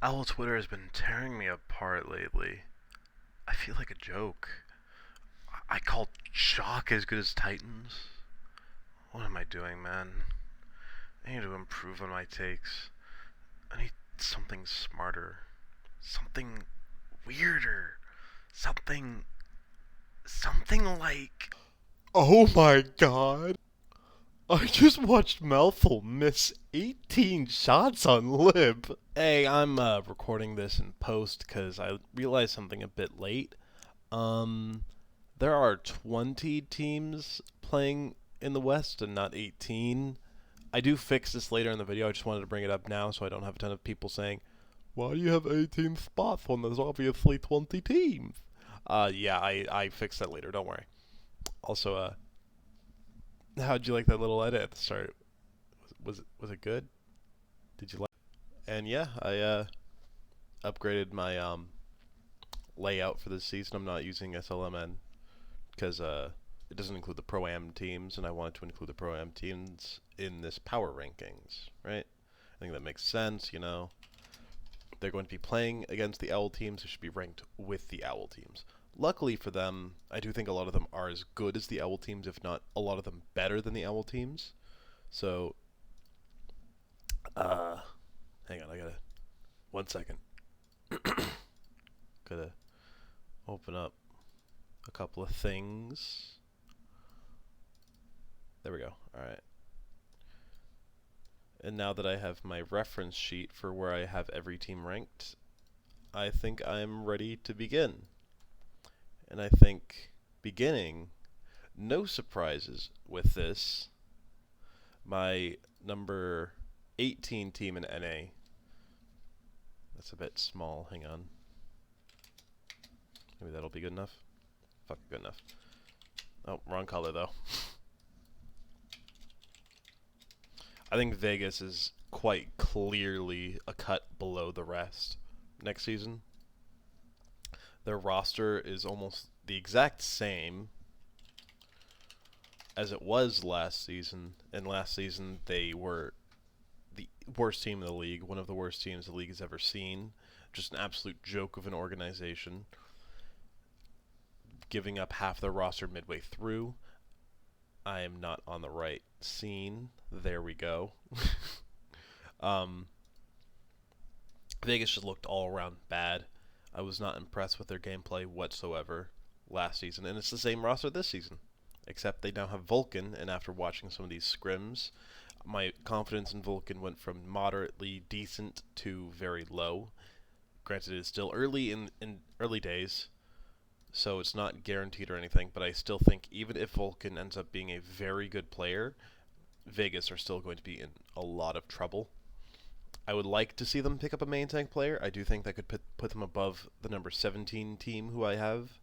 Owl Twitter has been tearing me apart lately. I feel like a joke. I call Chalk as good as Titans. What am I doing, man? I need to improve on my takes. I need something smarter. Something weirder. Something. Something like. Oh my god. I just watched Malfoy miss 18 shots on Lib. Hey, I'm recording this in post because I realized something a bit late. Um, there are 20 teams playing in the West and not 18. I do fix this later in the video. I just wanted to bring it up now so I don't have a ton of people saying, why do you have 18 spots when there's obviously 20 teams? Yeah, I fixed that later. Don't worry. Also, how'd you like that little edit at the start? Was it good? Did you like? And yeah, I upgraded my layout for this season. I'm not using SLMN because it doesn't include the Pro-Am teams, and I wanted to include the Pro-Am teams in this power rankings, right? I think that makes sense, you know. They're going to be playing against the Owl teams, who should be ranked with the Owl teams. Luckily for them, I do think a lot of them are as good as the Owl teams, if not a lot of them better than the Owl teams. So, hang on, I gotta, 1 second. Gotta open up a couple of things. There we go. Alright. And now that I have my reference sheet for where I have every team ranked, I think I'm ready to begin. And I think beginning, no surprises with this. My number 18 team in NA. That's a bit small. Hang on. Maybe that'll be good enough. Fuck, good enough. Oh, wrong color though. I think Vegas is quite clearly a cut below the rest next season. Their roster is almost the exact same as it was last season. And last season they were the worst team in the league, one of the worst teams the league has ever seen. Just an absolute joke of an organization. Giving up half their roster midway through. I am not on the right scene. There we go. Vegas just looked all around bad. I was not impressed with their gameplay whatsoever last season, and it's the same roster this season, except they now have Vulcan, and after watching some of these scrims, my confidence in Vulcan went from moderately decent to very low. Granted, it's still early in early days, so it's not guaranteed or anything, but I still think even if Vulcan ends up being a very good player, Vegas are still going to be in a lot of trouble. I would like to see them pick up a main tank player. I do think that could put them above the number 17 team who I have,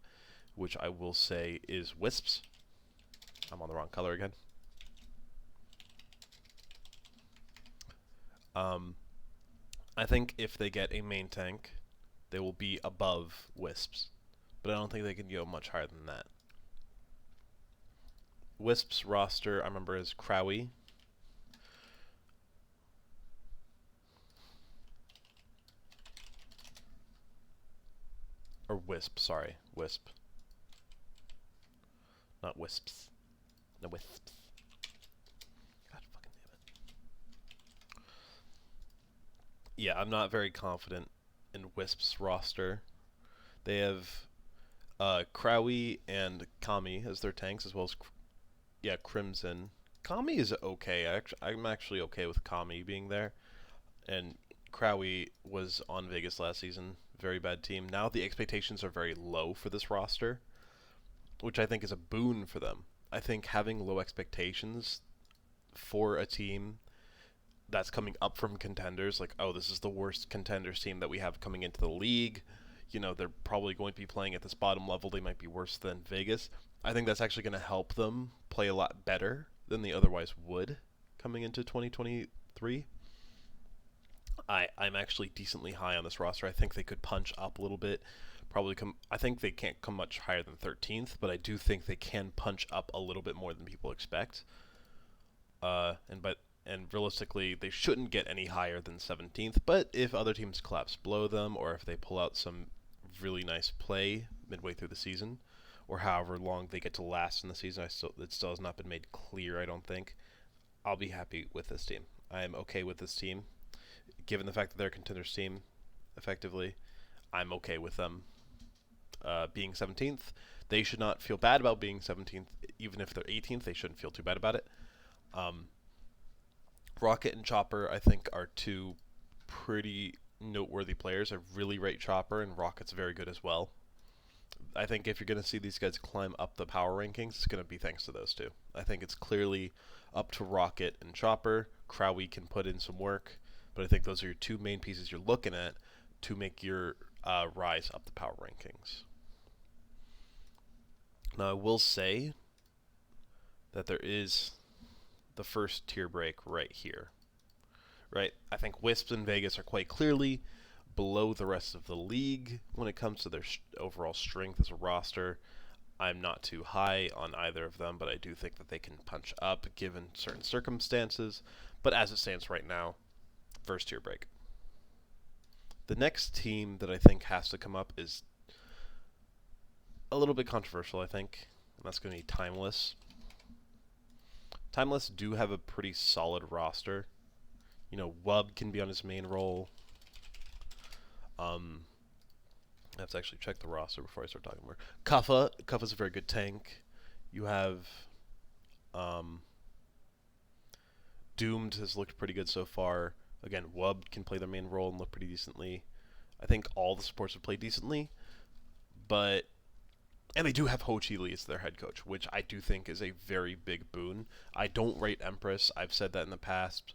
which I will say is Wisps. I'm on the wrong color again. I think if they get a main tank, they will be above Wisps, but I don't think they can go much higher than that. Wisps roster, I remember, is Crowy. Or Wisp, sorry. Wisp. Not Wisps. No, Wisps. God fucking damn it. Yeah, I'm not very confident in Wisps roster. They have Crowy and Kami as their tanks, as well as Crimson. Kami is okay. I'm actually okay with Kami being there. And Crowy was on Vegas last season. Very bad team. Now the expectations are very low for this roster, which I think is a boon for them. I think having low expectations for a team that's coming up from contenders, like, oh, this is the worst contenders team that we have coming into the league. You know, they're probably going to be playing at this bottom level. They might be worse than Vegas. I think that's actually going to help them play a lot better than they otherwise would coming into 2023. I'm actually decently high on this roster. I think they could punch up a little bit. I think they can't come much higher than 13th, but I do think they can punch up a little bit more than people expect. and realistically, they shouldn't get any higher than 17th. But if other teams collapse below them, or if they pull out some really nice play midway through the season, or however long they get to last in the season, it still has not been made clear, I don't think, I'll be happy with this team. I am okay with this team. Given the fact that they're a contenders team, effectively, I'm okay with them being 17th. They should not feel bad about being 17th. Even if they're 18th, they shouldn't feel too bad about it. Rocket and Chopper, I think, are two pretty noteworthy players. I really rate Chopper, and Rocket's very good as well. I think if you're going to see these guys climb up the power rankings, it's going to be thanks to those two. I think it's clearly up to Rocket and Chopper. Crowie can put in some work, but I think those are your two main pieces you're looking at to make your rise up the power rankings. Now, I will say that there is the first tier break right here. Right? I think Wisps and Vegas are quite clearly below the rest of the league when it comes to their overall strength as a roster. I'm not too high on either of them, but I do think that they can punch up given certain circumstances. But as it stands right now, first tier break. The next team that I think has to come up is a little bit controversial, I think, and that's going to be Timeless. Timeless do have a pretty solid roster. You know, Wub can be on his main role. I have to actually check the roster before I start talking more. Kuffa's a very good tank. You have Doomed has looked pretty good so far. Again, Wub can play their main role and look pretty decently. I think all the supports have played decently, and they do have Ho Chi Lee as their head coach, which I do think is a very big boon. I don't rate Empress. I've said that in the past.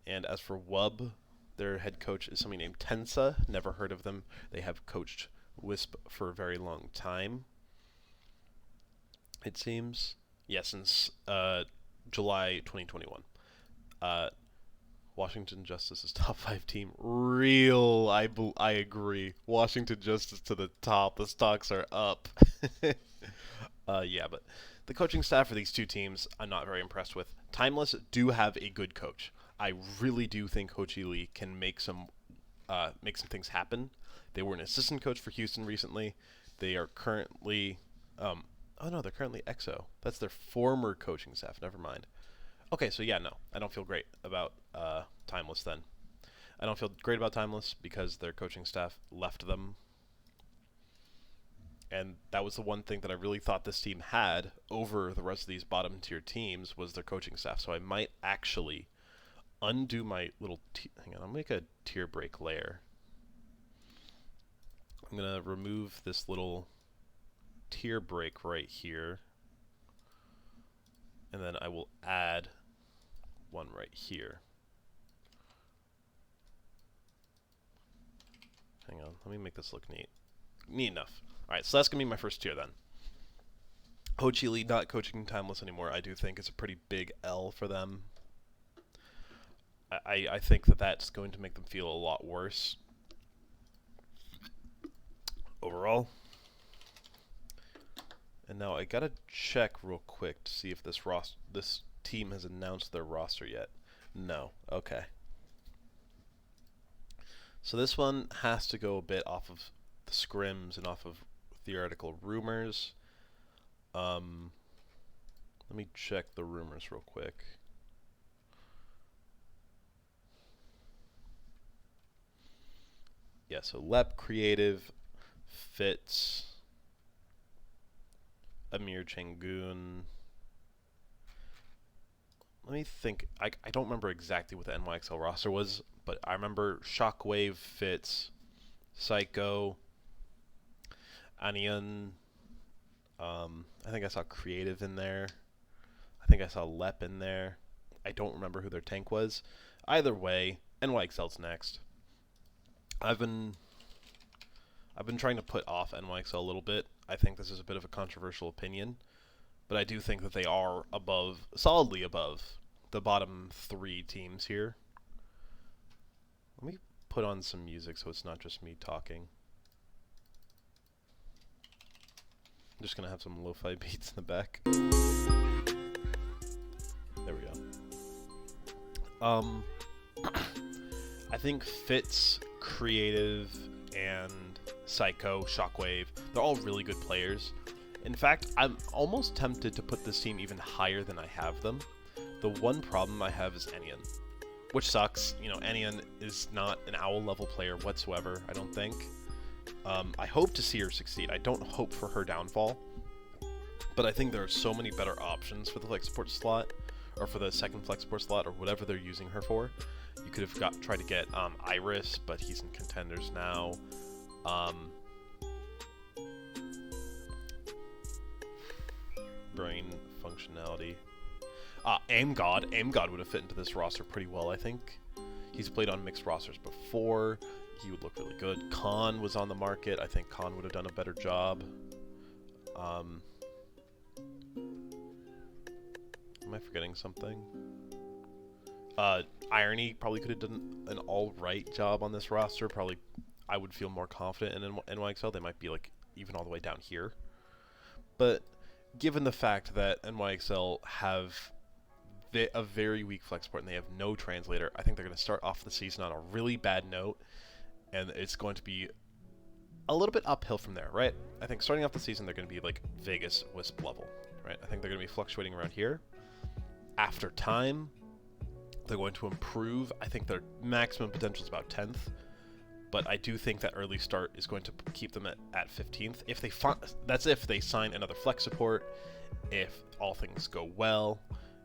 And as for Wub, their head coach is somebody named Tensa. Never heard of them. They have coached Wisp for a very long time, it seems. Yeah, since July 2021. Washington Justice's top 5 team. I agree. Washington Justice to the top. The stocks are up. Yeah, but the coaching staff for these two teams, I'm not very impressed with. Timeless do have a good coach. I really do think Ho Chi Lee can make some things happen. They were an assistant coach for Houston recently. They are currently, they're currently EXO. That's their former coaching staff. Never mind. Okay, so yeah, no, I don't feel great about Timeless then. I don't feel great about Timeless because their coaching staff left them. And that was the one thing that I really thought this team had over the rest of these bottom tier teams was their coaching staff. So I might actually undo my little... hang on, I'll make a tier break layer. I'm going to remove this little tier break right here. And then I will add one right here. Hang on, let me make this look neat. Neat enough. Alright, so that's going to be my first tier then. Ho Chi Lee not coaching Timeless anymore, I do think is a pretty big L for them. I think that that's going to make them feel a lot worse overall. And now I gotta check real quick to see if this team has announced their roster yet. No. Okay. So this one has to go a bit off of the scrims and off of theoretical rumors. Let me check the rumors real quick. Yeah, so Lep Creative, Fitz, Amir Changun. Let me think. I don't remember exactly what the NYXL roster was, but I remember Shockwave, Fitz, Psycho, Anion. I think I saw Creative in there. I think I saw Lep in there. I don't remember who their tank was. Either way, NYXL's next. I've been trying to put off NYXL a little bit. I think this is a bit of a controversial opinion, but I do think that they are solidly above the bottom 3 teams here. Let me put on some music so it's not just me talking. I'm just gonna have some lo-fi beats in the back. There we go. Um, I think Fitz, Creative, and Psycho, Shockwave, they're all really good players. In fact, I'm almost tempted to put this team even higher than I have them. The one problem I have is Enion, which sucks. You know, Enion is not an owl level player whatsoever, I don't think. I hope to see her succeed. I don't hope for her downfall. But I think there are so many better options for the flex support slot, or for the second flex support slot, or whatever they're using her for. You could have tried to get Iris, but he's in contenders now. Brain functionality. Aim God would have fit into this roster pretty well, I think. He's played on mixed rosters before. He would look really good. Khan was on the market. I think Khan would have done a better job. Am I forgetting something? Irony probably could have done an alright job on this roster. Probably I would feel more confident in NYXL. They might be like even all the way down here. But given the fact that NYXL have a very weak flex support and they have no translator, I think they're going to start off the season on a really bad note, and it's going to be a little bit uphill from there, right? I think starting off the season they're going to be like Vegas Wisp level, right? I think they're going to be fluctuating around here. After time, they're going to improve. I think their maximum potential is about 10th, but I do think that early start is going to keep them at 15th. If they that's if they sign another flex support, if all things go well,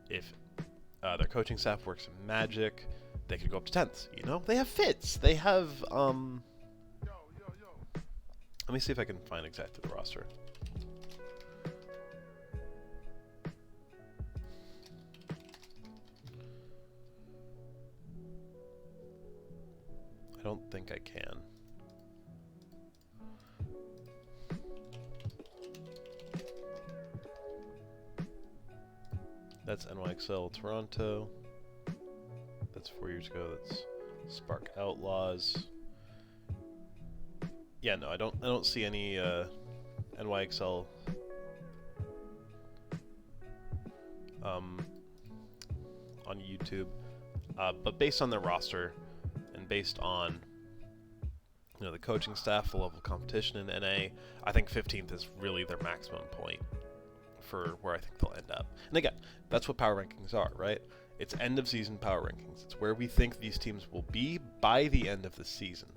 if their coaching staff works magic, they could go up to 10th. You know, they have fits. They have Let me see if I can find exactly the roster. I don't think I can. That's NYXL Toronto. That's 4 years ago. That's Spark Outlaws. Yeah, no, I don't see any NYXL on YouTube. But based on their roster and based on the coaching staff, the level of competition in NA, I think 15th is really their maximum point for where I think they'll end up. And again, that's what power rankings are, right? It's end of season power rankings. It's where we think these teams will be by the end of the season.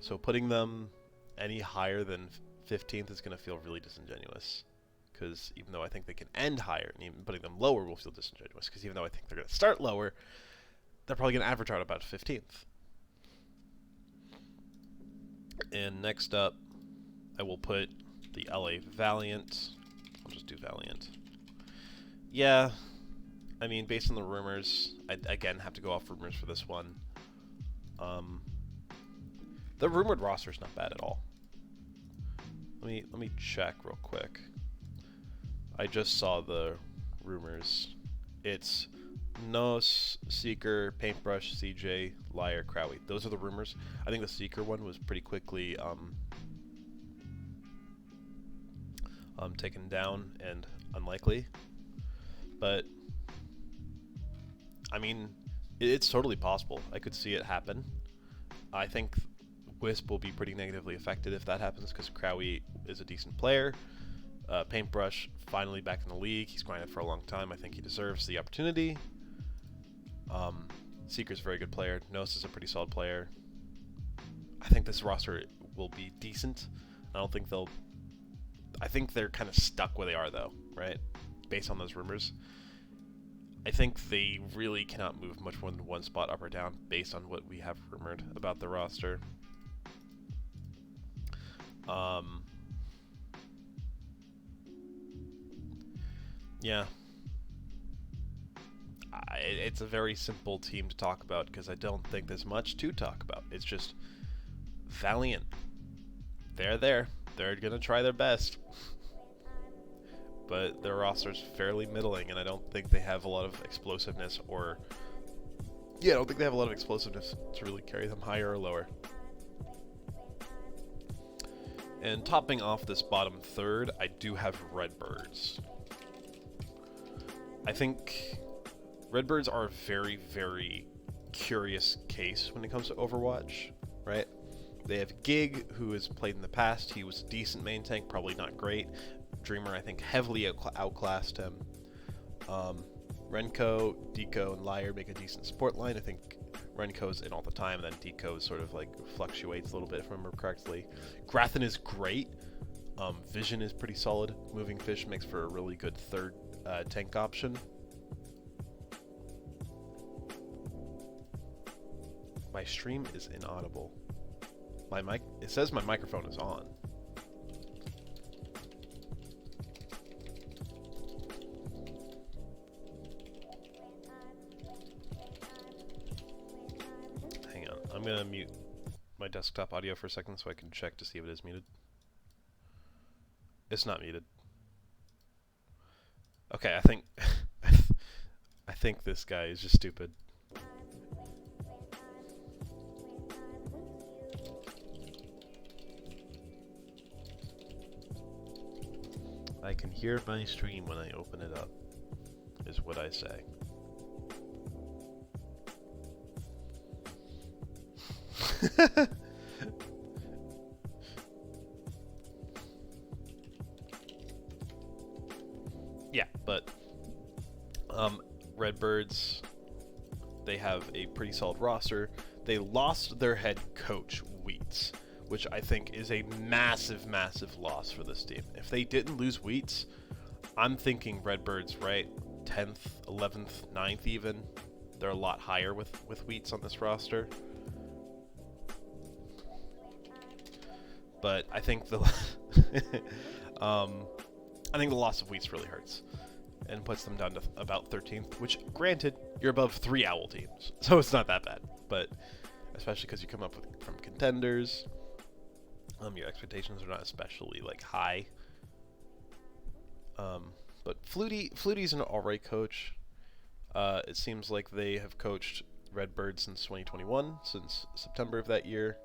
So putting them any higher than 15th is going to feel really disingenuous. Because even though I think they can end higher, and even putting them lower will feel disingenuous. Because even though I think they're going to start lower, they're probably going to average out about 15th. And next up, I will put the LA Valiant. I'll just do Valiant. Yeah, I mean, based on the rumors, I again have to go off rumors for this one. The rumored roster is not bad at all. Let me check real quick. I just saw the rumors. It's Nos, Seeker, Paintbrush, CJ, Liar, Crowley. Those are the rumors. I think the Seeker one was pretty quickly taken down and unlikely. But I mean, it's totally possible. I could see it happen. I think Wisp will be pretty negatively affected if that happens because Crowley is a decent player. Paintbrush finally back in the league. He's grinded for a long time. I think he deserves the opportunity. Seeker's a very good player. Nos is a pretty solid player. I think this roster will be decent. I think they're kind of stuck where they are though, right? Based on those rumors. I think they really cannot move much more than one spot up or down based on what we have rumored about the roster. Yeah. It's a very simple team to talk about because I don't think there's much to talk about. It's just Valiant. They're there. They're going to try their best. But their roster's fairly middling, and I don't think they have a lot of explosiveness I don't think they have a lot of explosiveness to really carry them higher or lower. And topping off this bottom third, I do have Redbirds. I think Redbirds are a very, very curious case when it comes to Overwatch, right? They have Gig, who has played in the past. He was a decent main tank, probably not great. Dreamer, I think, heavily outclassed him. Renko, Deco, and Liar make a decent support line. I think Renko's in all the time, and then Deco sort of like fluctuates a little bit, if I remember correctly. Grathen is great. Vision is pretty solid. Moving Fish makes for a really good third tank option. My stream is inaudible. My mic, it says my microphone is on. Hang on, I'm gonna mute my desktop audio for a second so I can check to see if it is muted. It's not muted. Okay, I think I think this guy is just stupid. I can hear my stream when I open it up, is what I say. Yeah, but Redbirds, they have a pretty solid roster. They lost their head coach, Wheats, which I think is a massive, massive loss for this team. If they didn't lose Wheats, I'm thinking Redbirds, right? 10th, 11th, 9th even. They're a lot higher with Wheats on this roster. But I think the I think the loss of Wheats really hurts and puts them down to about 13th, which, granted, you're above 3 Owl teams, so it's not that bad. But especially because you come up from contenders, your expectations are not especially like high. But Flutie's an alright coach. It seems like they have coached Redbird since 2021, since September of that year.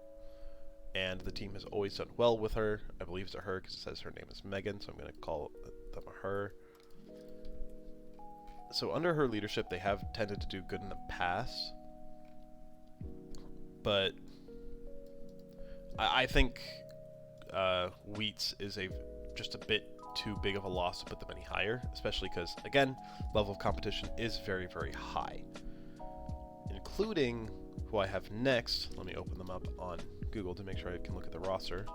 And the team has always done well with her. I believe it's a her because it says her name is Megan, so I'm going to call them a her. So under her leadership, they have tended to do good in the past. But I think Wheats is just a bit too big of a loss to put them any higher, especially because, again, level of competition is very, very high. Including who I have next. Let me open them up on Google to make sure I can look at the roster.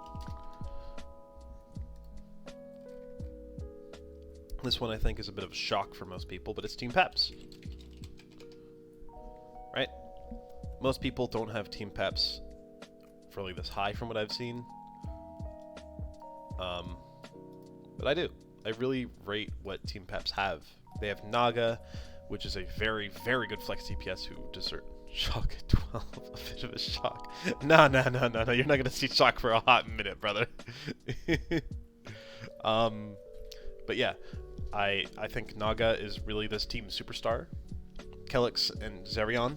This one I think is a bit of a shock for most people, but it's Team Peps. Right? Most people don't have Team Peps really this high from what I've seen. But I do. I really rate what Team Peps have. They have Naga, which is a very, very good flex DPS who deserves Shock at 12. A bit of a shock. No. You're not going to see Shock for a hot minute, brother. But yeah, I think Naga is really this team's superstar. Kelix and Zerion,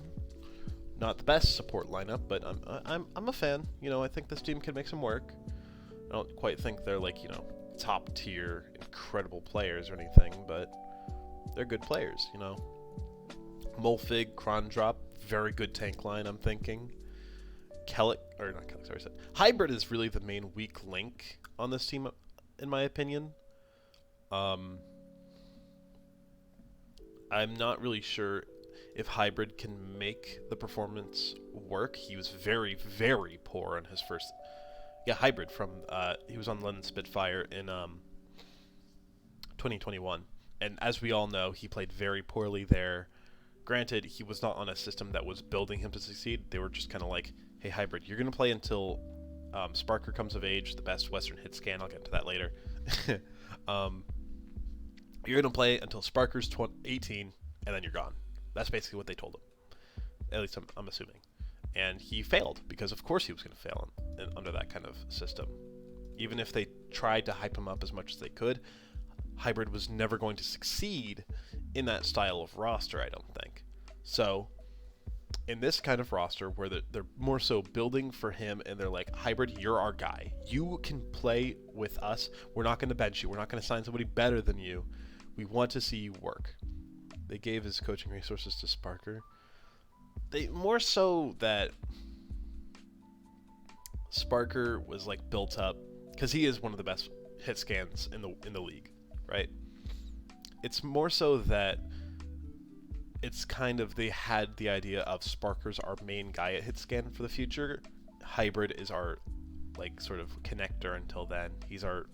not the best support lineup, but I'm a fan. You know, I think this team can make some work. I don't quite think they're like, you know, top tier, incredible players or anything, but they're good players, you know. Molfig, Krondrop, very good tank line, I'm thinking. Hybrid is really the main weak link on this team, in my opinion. I'm not really sure if Hybrid can make the performance work. He was very, very poor in his first... Yeah, Hybrid from... he was on London Spitfire in 2021. And as we all know, he played very poorly there. Granted, he was not on a system that was building him to succeed. They were just kind of like, hey, Hybrid, you're going to play until Sparker comes of age, the best Western hit scan. I'll get into that later. You're going to play until Sparker's 18, and then you're gone. That's basically what they told him. At least I'm assuming. And he failed, because of course he was going to fail under that kind of system. Even if they tried to hype him up as much as they could, Hybrid was never going to succeed in that style of roster, I don't think. So, in this kind of roster, where they're more so building for him, and they're like, Hybrid, you're our guy. You can play with us. We're not going to bench you. We're not going to sign somebody better than you. We want to see you work. they gave his coaching resources to Sparker. They more so that Sparker was like built up because he is one of the best hit scans in the league, right? It's more so that it's kind of they had the idea of Sparker's our main guy at hit scan for the future. Hybrid is our like sort of connector until then. He's our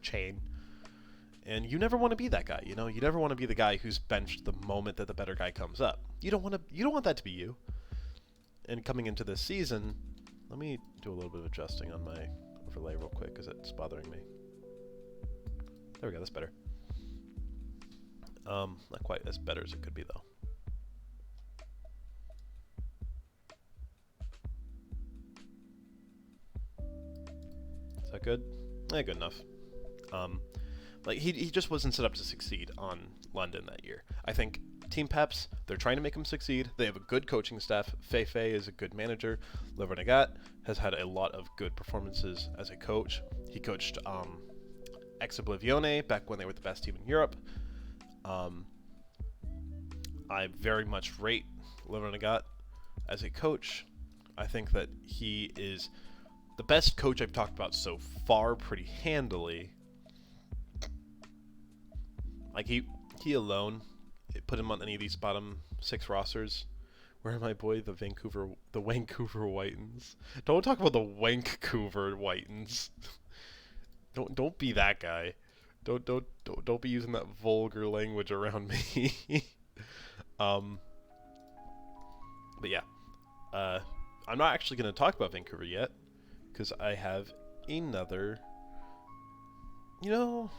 chain. And you never want to be that guy, you know? You never want to be the guy who's benched the moment that the better guy comes up. You don't want that to be you. And coming into this season, let me do a little bit of adjusting on my overlay real quick because it's bothering me. There we go, that's better. Not quite as better as it could be though. Is that good? Good enough. Like he just wasn't set up to succeed on London that year. I think Team Peps, they're trying to make him succeed. They have a good coaching staff. Feifei is a good manager. Levernagat has had a lot of good performances as a coach. He coached Ex Oblivione back when they were the best team in Europe. I very much rate Levernagat as a coach. I think that he is the best coach I've talked about so far pretty handily. Like he alone, put him on any of these bottom 6 rosters. Where are my boy, the Vancouver Whitens? Don't talk about the Vancouver Whitens. Don't be that guy. Don't be using that vulgar language around me. But yeah, I'm not actually going to talk about Vancouver yet because I have another. You know.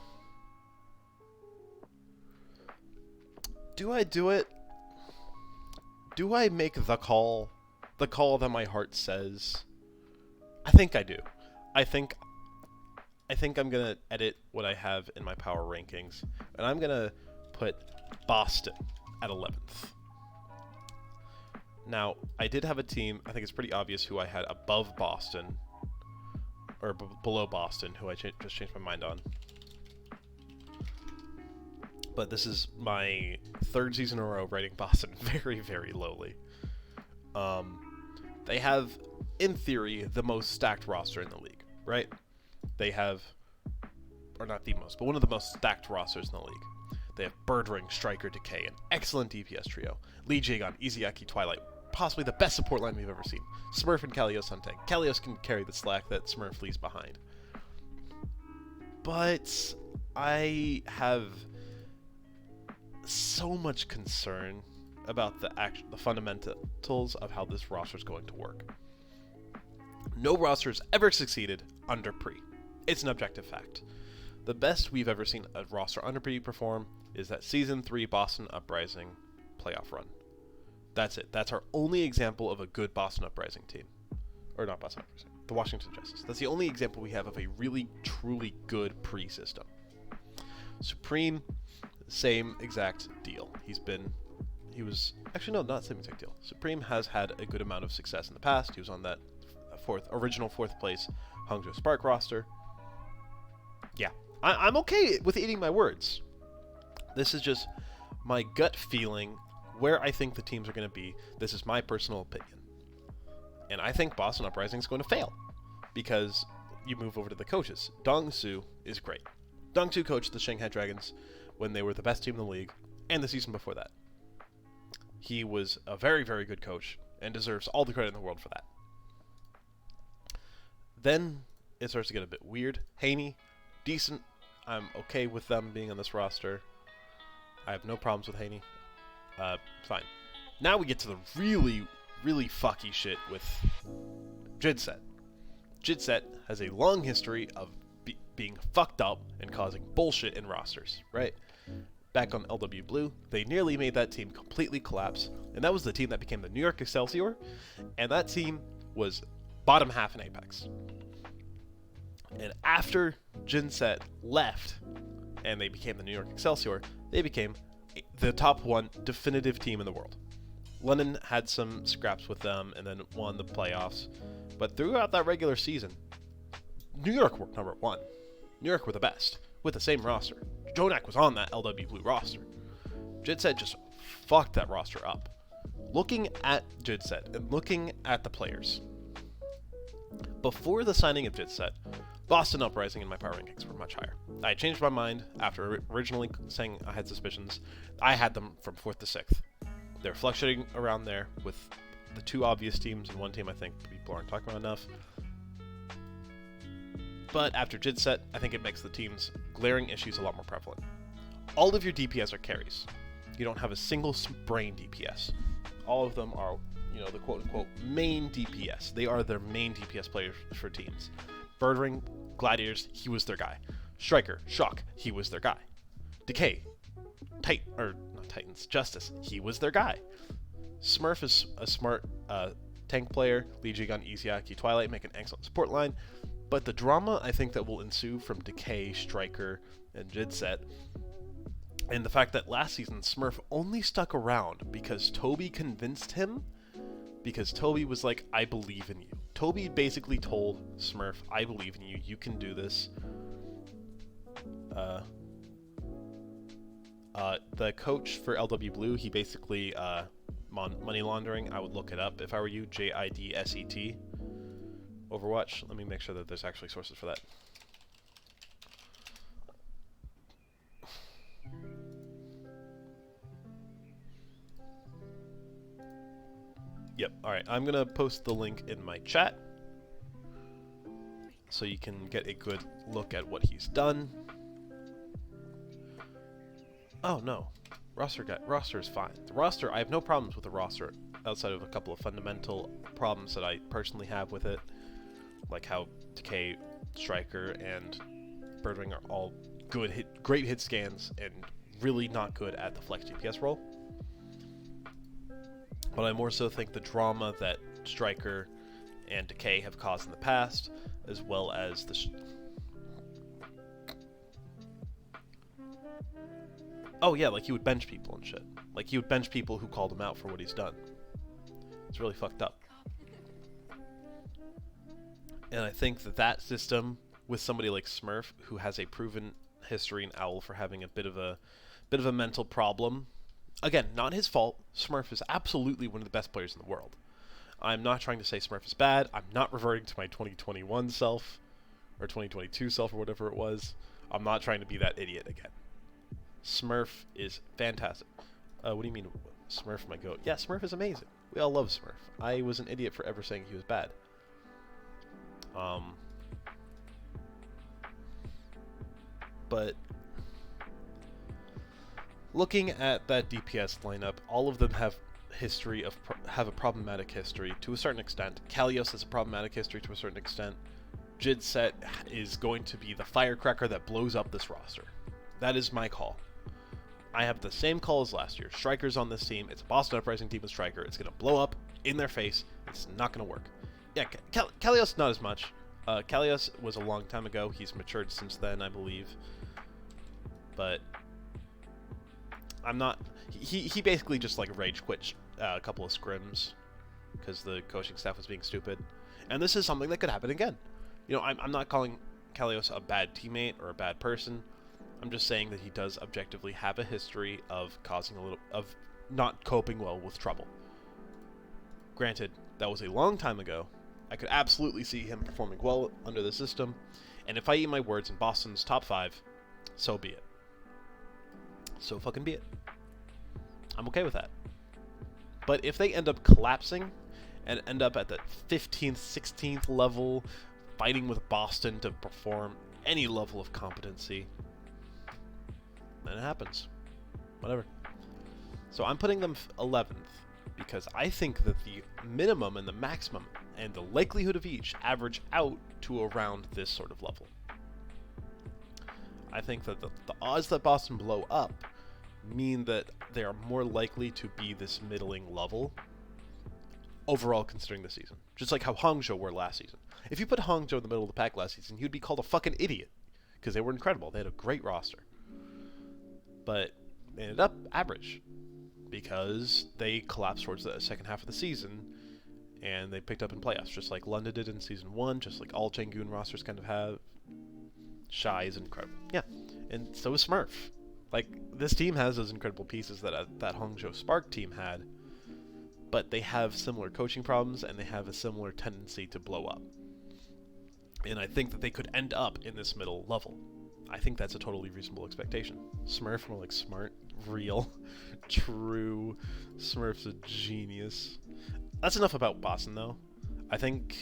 Do I do it? Do I make the call? The call that my heart says? I think I do. I think I'm going to edit what I have in my power rankings, and I'm going to put Boston at 11th. Now, I did have a team, I think it's pretty obvious who I had above Boston, or below Boston, who I just changed my mind on. But this is my 3rd season in a row rating Boston very, very lowly. They have, in theory, the most stacked roster in the league, right? They have, or not the most, but one of the most stacked rosters in the league. They have Birdring, Striker, Decay, an excellent DPS trio. Lee Jagon, Izayaki, Twilight, possibly the best support line we've ever seen. Smurf and Kalios on tank. Kalios can carry the slack that Smurf leaves behind. But I have so much concern about the fundamentals of how this roster is going to work. No roster has ever succeeded under Pre. It's an objective fact. The best we've ever seen a roster under Pre perform is that Season 3 Boston Uprising playoff run. That's it. That's our only example of a good Boston Uprising team. Or not Boston Uprising, the Washington Justice. That's the only example we have of a really, truly good Pre system. Supreme, same exact deal. Actually no, not same exact deal. Supreme has had a good amount of success in the past. He was on that original fourth place Hangzhou Spark roster. Yeah, I'm okay with eating my words. This is just my gut feeling where I think the teams are going to be. This is my personal opinion. And I think Boston Uprising is going to fail because you move over to the coaches. Dong Su is great. Dong Su coached the Shanghai Dragons when they were the best team in the league and the season before that. He was a very, very good coach and deserves all the credit in the world for that. Then it starts to get a bit weird. Haney, decent. I'm okay with them being on this roster. I have no problems with Haney. Fine. Now we get to the really, really fucky shit with Jidset. Jidset has a long history of being fucked up and causing bullshit in rosters, right? Back on LW Blue, they nearly made that team completely collapse, and that was the team that became the New York Excelsior, and that team was bottom half in Apex. And after Jinset left, and they became the New York Excelsior, they became the top 1 definitive team in the world. London had some scraps with them, and then won the playoffs, but throughout that regular season, New York were number 1. New York were the best, with the same roster. Jonak was on that LW Blue roster. Jidset just fucked that roster up. Looking at Jidset and looking at the players, before the signing of Jidset, Boston Uprising and my power rankings were much higher. I changed my mind after originally saying I had suspicions. I had them from 4th to 6th. They're fluctuating around there with the two obvious teams and one team I think people aren't talking about enough. But after Jidset, I think it makes the team's glaring issues a lot more prevalent. All of your DPS are carries. You don't have a single brain DPS. All of them are, the quote-unquote main DPS. They are their main DPS players for teams. Birdring, Gladiators, he was their guy. Striker, Shock, he was their guy. Decay, not Titans, Justice, he was their guy. Smurf is a smart tank player. Lijigun, Izayaki, Twilight make an excellent support line. But the drama I think that will ensue from Decay, Striker, and Jidset, and the fact that last season Smurf only stuck around because Toby convinced him, because Toby was like, I believe in you. Toby basically told Smurf, I believe in you, you can do this. The coach for LW Blue, he basically, money laundering, I would look it up if I were you, JIDSET. Overwatch, let me make sure that there's actually sources for that. Yep, alright, I'm gonna post the link in my chat so you can get a good look at what he's done. Oh no, roster is fine. The roster, I have no problems with the roster outside of a couple of fundamental problems that I personally have with it, like how Decay, Striker, and Birdwing are all great hit scans and really not good at the flex DPS role. But I more so think the drama that Striker and Decay have caused in the past, as well as the oh yeah, like he would bench people and shit. Like he would bench people who called him out for what he's done. It's really fucked up. And I think that system with somebody like Smurf, who has a proven history in Owl for having a bit of a mental problem. Again, not his fault. Smurf is absolutely one of the best players in the world. I'm not trying to say Smurf is bad. I'm not reverting to my 2021 self, or 2022 self, or whatever it was. I'm not trying to be that idiot again. Smurf is fantastic. What do you mean, Smurf my goat? Yeah, Smurf is amazing. We all love Smurf. I was an idiot for ever saying he was bad. But looking at that DPS lineup, all of them have a problematic history to a certain extent. Kalios has a problematic history to a certain extent. Jidset is going to be the firecracker that blows up this roster. That is my call. I have the same call as last year. Striker's on this team. It's a Boston Uprising team with Striker. It's going to blow up in their face. It's not going to work. Yeah, Kalios not as much. Kalios was a long time ago. He's matured since then, I believe. But I'm not... He basically just like rage quit a couple of scrims because the coaching staff was being stupid. And this is something that could happen again. I'm not calling Kalios a bad teammate or a bad person. I'm just saying that he does objectively have a history of causing of not coping well with trouble. Granted, that was a long time ago. I could absolutely see him performing well under the system, and if I eat my words in Boston's top 5, so be it. So fucking be it. I'm okay with that. But if they end up collapsing and end up at the 15th, 16th level, fighting with Boston to perform any level of competency, then it happens. Whatever. So I'm putting them 11th because I think that the minimum and the maximum and the likelihood of each average out to around this sort of level. I think that the odds that Boston blow up mean that they are more likely to be this middling level overall considering the season. Just like how Hangzhou were last season. If you put Hangzhou in the middle of the pack last season, you'd be called a fucking idiot because they were incredible. They had a great roster. But they ended up average because they collapsed towards the second half of the season and they picked up in playoffs, just like London did in Season 1, just like all Changoon rosters kind of have. Shy is incredible. Yeah, and so is Smurf. Like, this team has those incredible pieces that that Hangzhou Spark team had, but they have similar coaching problems and they have a similar tendency to blow up. And I think that they could end up in this middle level. I think that's a totally reasonable expectation. Smurf, more like smart, real, true. Smurf's a genius. That's enough about Boston, though. I think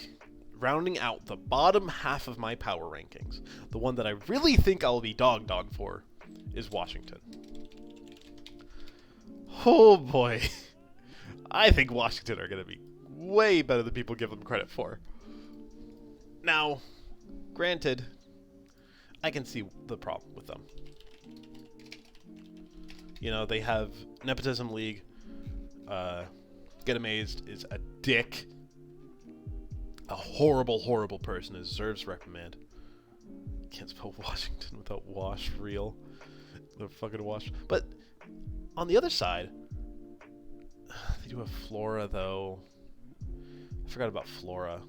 rounding out the bottom half of my power rankings, the one that I really think I'll be dog for, is Washington. Oh boy. I think Washington are going to be way better than people give them credit for. Now, granted, I can see the problem with them. You know, they have Nepotism League. Get Amazed is a dick. A horrible, horrible person who deserves reprimand. Can't spell Washington without wash, real. The fucking wash. But on the other side, they do have Flora, though. I forgot about Flora.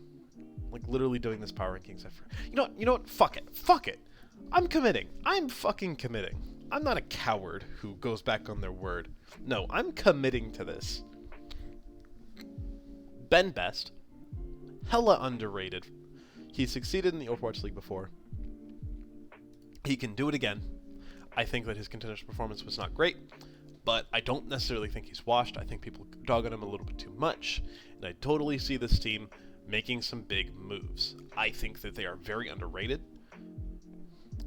Like, literally doing this power rankings. You know what? Fuck it. Fuck it. I'm committing. I'm fucking committing. I'm not a coward who goes back on their word. No, I'm committing to this. Ben Best. Hella underrated. He succeeded in the Overwatch League before. He can do it again. I think that his contenders performance was not great, but I don't necessarily think he's washed. I think people dog on him a little bit too much, and I totally see this team making some big moves. I think that they are very underrated,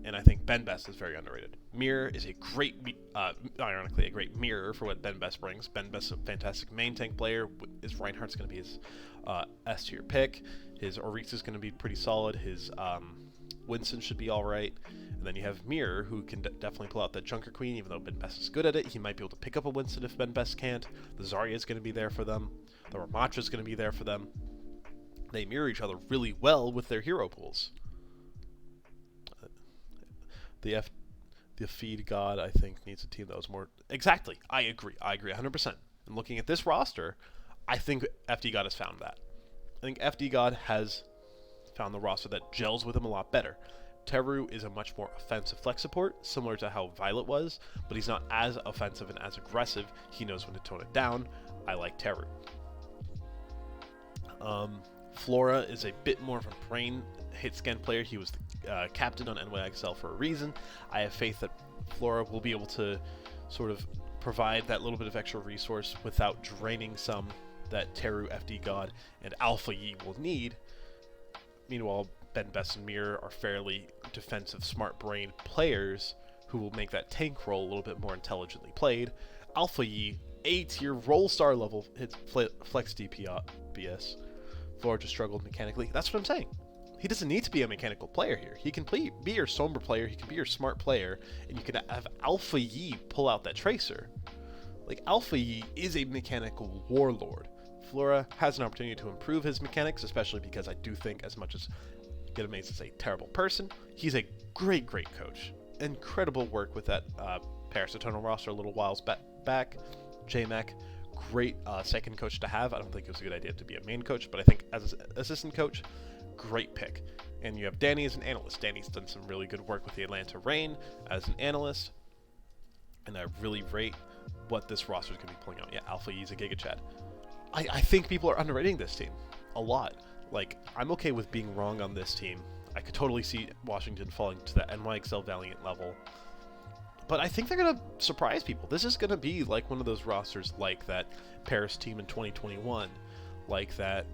and I think Ben Best is very underrated. Mirror is a great, ironically, a great mirror for what Ben Best brings. Ben Best is a fantastic main tank player. His Reinhardt's going to be his S tier pick. His Oryx is going to be pretty solid. His Winston should be alright. And then you have Mirror, who can definitely pull out that Junker Queen, even though Ben Best is good at it. He might be able to pick up a Winston if Ben Best can't. The Zarya is going to be there for them. The Ramatra is going to be there for them. They mirror each other really well with their hero pools. The Feed God, I think, needs a team that was more... Exactly. I agree 100%. And looking at this roster, I think FD God has found that. I think FD God has found the roster that gels with him a lot better. Teru is a much more offensive flex support, similar to how Violet was, but he's not as offensive and as aggressive. He knows when to tone it down. I like Teru. Flora is a bit more of a brain hit scan player. He was the captain on NYXL for a reason. I have faith that Flora will be able to sort of provide that little bit of extra resource without draining some that Teru, FD God, and Alpha Yi will need. Meanwhile, Ben Best and Mirror are fairly defensive, smart brain players who will make that tank role a little bit more intelligently played. Alpha Yi, A-tier, roll star level, hits flex DPS. Flora just struggled mechanically. That's what I'm saying. He doesn't need to be a mechanical player here. He can be your somber player, he can be your smart player, and you can have Alpha Yi pull out that Tracer. Like, Alpha Yi is a mechanical warlord. Flora has an opportunity to improve his mechanics, especially because I do think, as much as Get Amazed is a terrible person, he's a great coach. Incredible work with that Paris Eternal roster a little whiles back. J-Mac, great second coach to have. I don't think it was a good idea to be a main coach, but I think as an assistant coach, great pick. And you have Danny as an analyst. Danny's done some really good work with the Atlanta Reign as an analyst, and I really rate what this roster is going to be pulling out. Yeah, Alpha Yi's a Giga Chad. I think people are underrating this team a lot. Like, I'm okay with being wrong on this team. I could totally see Washington falling to that NYXL Valiant level. But I think they're going to surprise people. This is going to be like one of those rosters like that Paris team in 2021. Like that,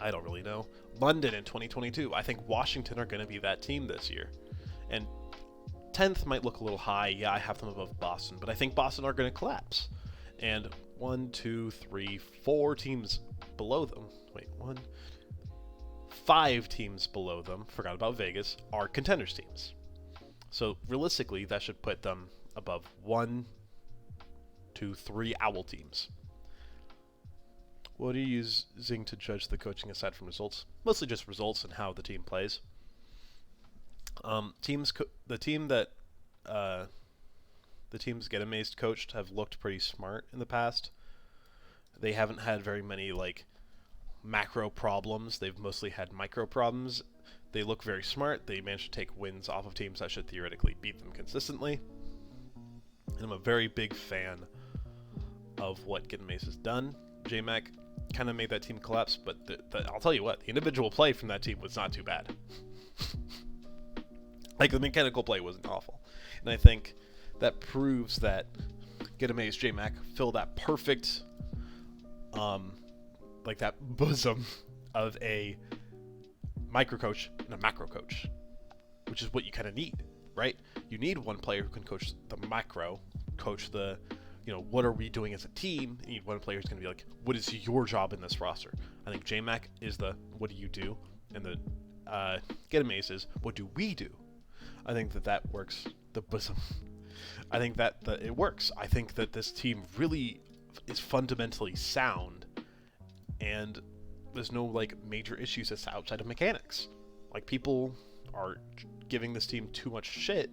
I don't really know, London in 2022. I think Washington are going to be that team this year. And 10th might look a little high. Yeah, I have them above Boston. But I think Boston are going to collapse. And 1, 2, 3, 4 teams below them. Wait, 5 teams below them, forgot about Vegas, are contenders teams. So realistically, that should put them above 1, 2, 3 Owl teams. What are you using to judge the coaching aside from results? Mostly just results and how the team plays. The teams Get Amazed coached have looked pretty smart in the past. They haven't had very many like macro problems. They've mostly had micro problems. They look very smart. They managed to take wins off of teams that should theoretically beat them consistently. And I'm a very big fan of what Getting Mace has done. J-Mac kind of made that team collapse, but I'll tell you what, the individual play from that team was not too bad. Like, the mechanical play wasn't awful. And I think that proves that Get Amaze J-Mac fill that perfect, like that bosom of a micro coach and a macro coach, which is what you kind of need, right? You need one player who can coach the macro, coach the, what are we doing as a team? You need one player who's going to be like, what is your job in this roster? I think J-Mac is the, what do you do? And the Get Amaze is, what do we do? I think that works. The bosom. I think that it works. I think that this team really is fundamentally sound, and there's no like major issues that's outside of mechanics. Like, people are giving this team too much shit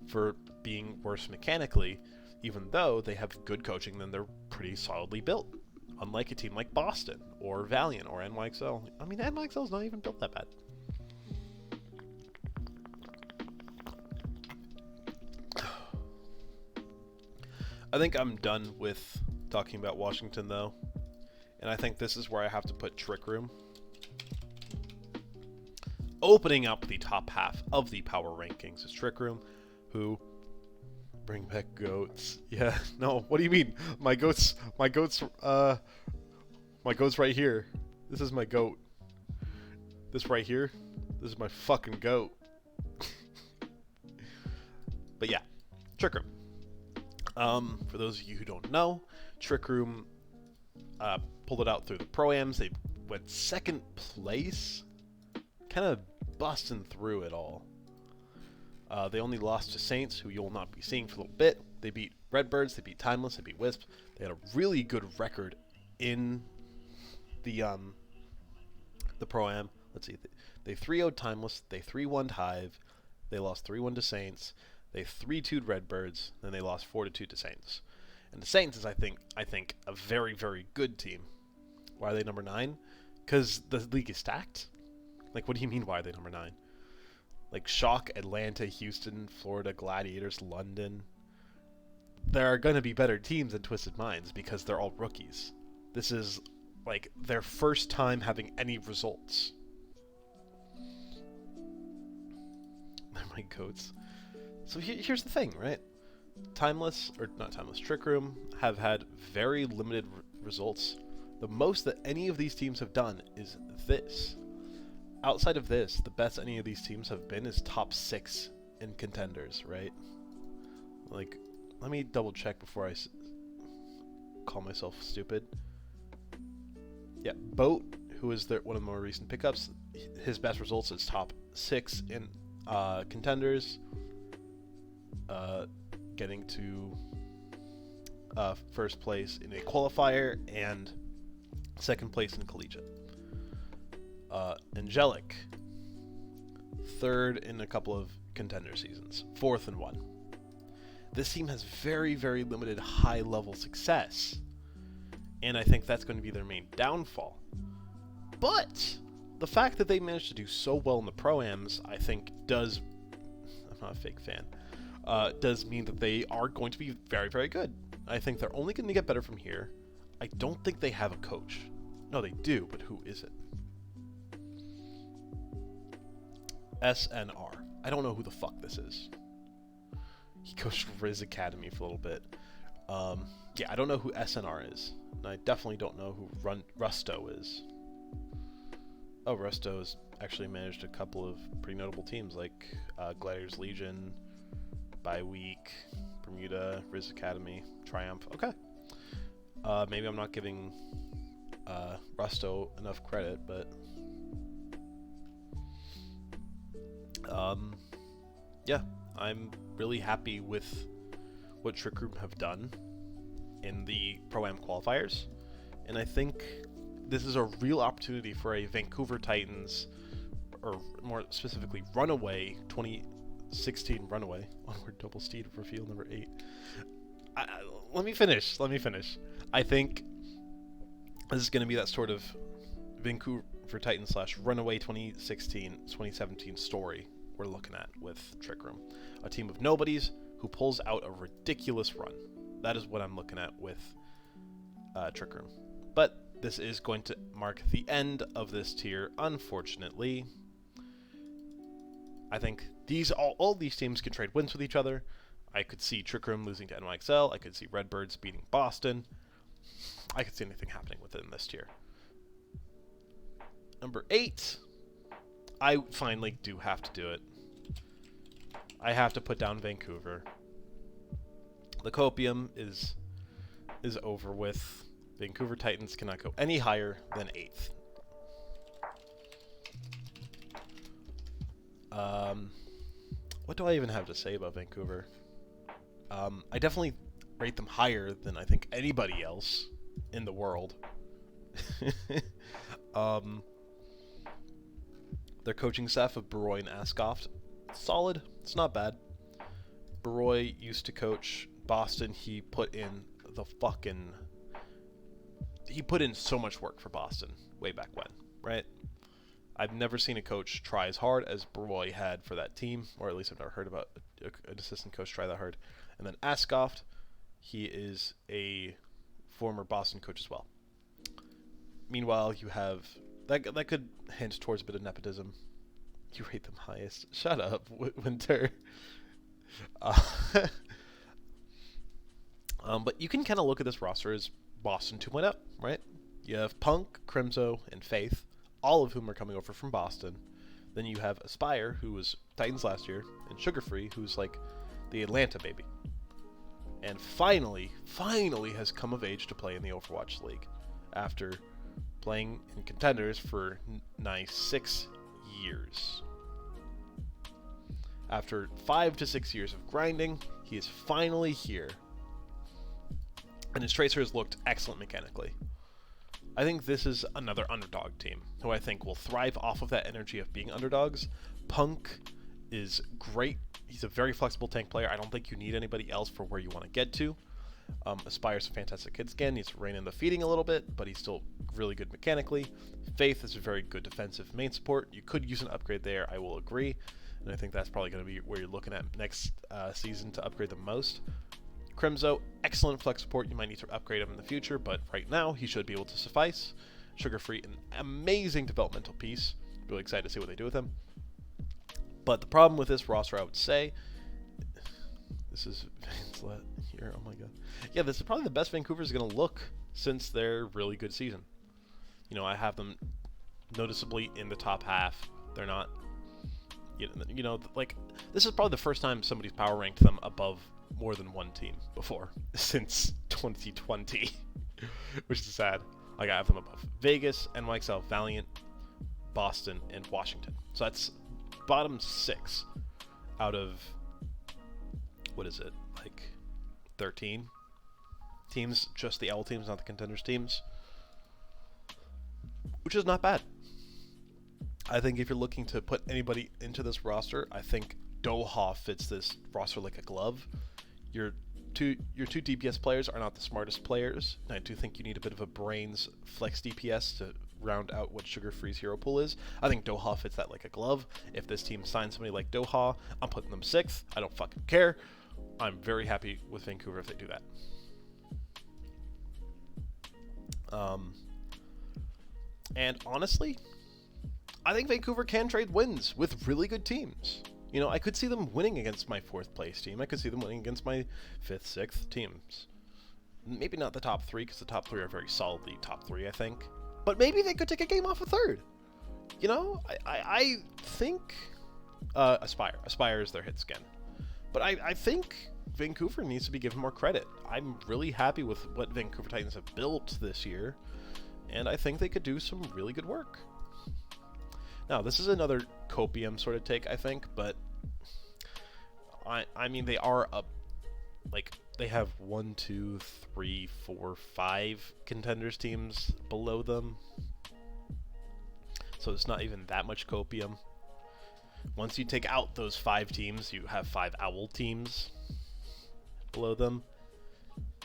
for being worse mechanically, even though they have good coaching, then they're pretty solidly built. Unlike a team like Boston or Valiant or NYXL. I mean, NYXL's not even built that bad. I think I'm done with talking about Washington, though. And I think this is where I have to put Trick Room. Opening up the top half of the power rankings is Trick Room, who bring back goats. Yeah, no, what do you mean? My goat's right here. This is my goat. This right here, this is my fucking goat. But yeah, Trick Room. For those of you who don't know, Trick Room pulled it out through the Pro-Ams. They went second place, kind of busting through it all. They only lost to Saints, who you'll not be seeing for a little bit. They beat Redbirds, they beat Timeless, they beat Wisp. They had a really good record in the Pro-Am. Let's see, they 3-0'd Timeless, they 3-1'd Hive, they lost 3-1 to Saints, they 3-2'd Redbirds, then they lost 4-2 to Saints. And the Saints is, I think, a very, very good team. Why are they number 9? Because the league is stacked. Like, what do you mean, why are they number 9? Like, Shock, Atlanta, Houston, Florida, Gladiators, London. There are going to be better teams than Twisted Minds because they're all rookies. This is, like, their first time having any results. They're my goats. So here's the thing, right? Trick Room have had very limited results. The most that any of these teams have done is this. Outside of this, the best any of these teams have been is top 6 in contenders, right? Like, let me double check before I call myself stupid. Yeah, Boat, who is one of the more recent pickups, his best results is top 6 in contenders. Getting to first place in a qualifier and second place in collegiate. Angelic, third in a couple of contender seasons, fourth in one. This team has very, very limited high-level success, and I think that's going to be their main downfall. But the fact that they managed to do so well in the Pro-Ams, I think does... I'm not a fake fan. Does mean that they are going to be very, very good. I think they're only going to get better from here. I don't think they have a coach. No, they do, but who is it? SNR. I don't know who the fuck this is. He coached Riz Academy for a little bit. Yeah, I don't know who SNR is. And I definitely don't know who Rusto is. Oh, Rusto's actually managed a couple of pretty notable teams like Gladiators Legion, Bi-Week, Bermuda, Riz Academy, Triumph. Okay. Maybe I'm not giving Rusto enough credit, but yeah, I'm really happy with what Trick Room have done in the Pro-Am qualifiers, and I think this is a real opportunity for a Vancouver Titans, or more specifically Runaway 2016 Runaway, Onward Double Steed reveal number 8. Let me finish. I think this is going to be that sort of Vancouver Titans / Runaway 2016-2017 story we're looking at with Trick Room. A team of nobodies who pulls out a ridiculous run. That is what I'm looking at with Trick Room. But this is going to mark the end of this tier, unfortunately. I think all these teams can trade wins with each other. I could see Trick Room losing to NYXL. I could see Redbirds beating Boston. I could see anything happening within this tier. Number 8. I finally do have to do it. I have to put down Vancouver. The copium is over with. Vancouver Titans cannot go any higher than 8th. What do I even have to say about Vancouver? I definitely rate them higher than I think anybody else in the world. Their coaching staff of Baroy and Ascoft, solid. It's not bad. Baroy used to coach Boston. He put in so much work for Boston way back when, right? I've never seen a coach try as hard as Baroy had for that team, or at least I've never heard about an assistant coach try that hard. And then Ascoft, he is a former Boston coach as well. Meanwhile, you have that could hint towards a bit of nepotism. You rate them highest. Shut up, Winter. But you can kind of look at this roster as Boston 2.0, right? You have Punk, Crimzo, and Faith, all of whom are coming over from Boston. Then you have Aspire, who was Titans last year, and Sugarfree, who's like the Atlanta baby. And finally has come of age to play in the Overwatch League after playing in contenders for nigh 6 years. After 5 to 6 years of grinding, he is finally here. And his tracers looked excellent mechanically. I think this is another underdog team who I think will thrive off of that energy of being underdogs. Punk is great. He's a very flexible tank player. I don't think you need anybody else for where you want to get to. Aspire's a fantastic hit scan. Needs to rein in the feeding a little bit, but he's still really good mechanically. Faith is a very good defensive main support. You could use an upgrade there, I will agree. And I think that's probably going to be where you're looking at next season to upgrade the most. Crimzo, excellent flex support. You might need to upgrade him in the future, but right now he should be able to suffice. Sugarfree, an amazing developmental piece. Really excited to see what they do with him. But the problem with this roster, I would say, this is Vinslet here. Oh my god. Yeah, this is probably the best Vancouver's going to look since their really good season. You know, I have them noticeably in the top half. They're not, you know, like, this is probably the first time somebody's power ranked them above more than one team before since 2020, which is sad. Like, I have them above Vegas, NYXL, Valiant, Boston, and Washington. So that's bottom 6 out of, what is it, like 13 teams, just the L teams, not the contenders teams, which is not bad. I think if you're looking to put anybody into this roster, I think Doha fits this roster like a glove. Your two DPS players are not the smartest players, and I do think you need a bit of a brains flex DPS to round out what Sugarfree's hero pool is. I think Doha fits that like a glove. If this team signs somebody like Doha, I'm putting them 6th. I don't fucking care. I'm very happy with Vancouver if they do that. And honestly, I think Vancouver can trade wins with really good teams. You know, I could see them winning against my 4th place team. I could see them winning against my 5th, 6th teams. Maybe not the top 3, because the top 3 are very solidly top 3, I think. But maybe they could take a game off a 3rd. You know, I think Aspire is their hit scan. But I think Vancouver needs to be given more credit. I'm really happy with what Vancouver Titans have built this year, and I think they could do some really good work. Now, this is another copium sort of take, I think, but I mean, they are up, like, they have 1, 2, 3, 4, 5 contenders teams below them, so it's not even that much copium. Once you take out those 5 teams, you have 5 owl teams below them,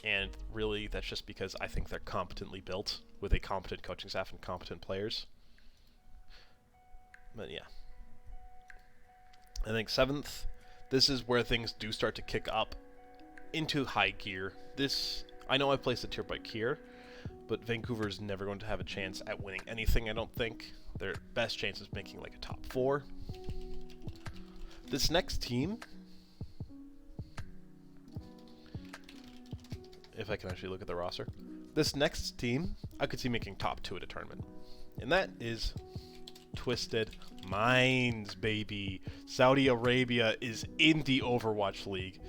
and really that's just because I think they're competently built with a competent coaching staff and competent players. But yeah, I think 7th, This is where things do start to kick up into high gear. I know I placed a tier bike here, but Vancouver's never going to have a chance at winning anything, I don't think. Their best chance is making like a top 4. This next team, if I can actually look at the roster, this next team I could see making top 2 at a tournament. And that is Twisted Minds, baby. Saudi Arabia is in the Overwatch League.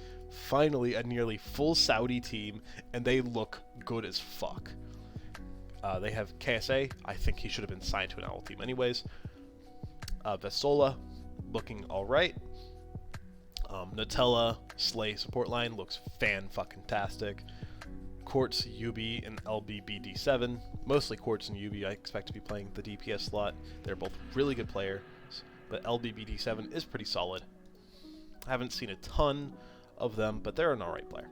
Finally, a nearly full Saudi team, and they look good as fuck. They have KSA. I think he should have been signed to an owl team anyways. Vestola, looking alright. Nutella, Slay support line looks fan-fucking-tastic. Quartz, UB, and LBBD7. Mostly Quartz and UB I expect to be playing the DPS slot. They're both really good players, but LBBD7 is pretty solid. I haven't seen a ton of them, but they're an alright player.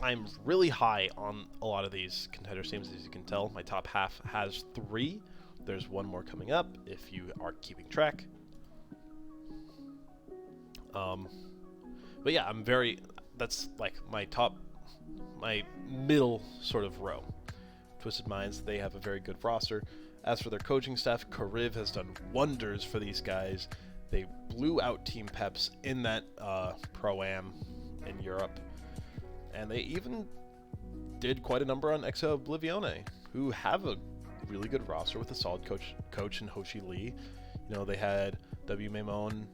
I'm really high on a lot of these contender teams, as you can tell. My top half has 3. There's one more coming up, if you are keeping track. But yeah, that's like my middle sort of row. Twisted Minds, they have a very good roster. As for their coaching staff, Kariv has done wonders for these guys. They blew out Team Peps in that Pro-Am in Europe. And they even did quite a number on Exa Oblivione, who have a really good roster with a solid coach in Hoshi Lee. You know, they had W. Maimon,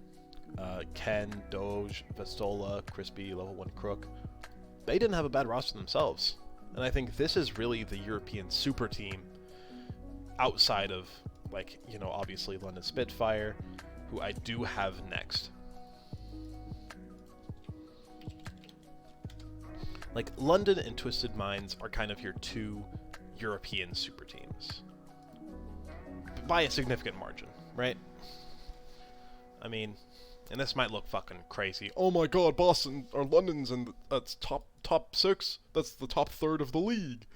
Ken, Doge, Vestola, Crispy, Level 1 Crook. They didn't have a bad roster themselves. And I think this is really the European super team outside of, like, you know, obviously London Spitfire, who I do have next. Like, London and Twisted Minds are kind of your 2 European super teams. By a significant margin, right? I mean, and this might look fucking crazy. Oh my god, Boston or London's and that's top 6. That's the top third of the league.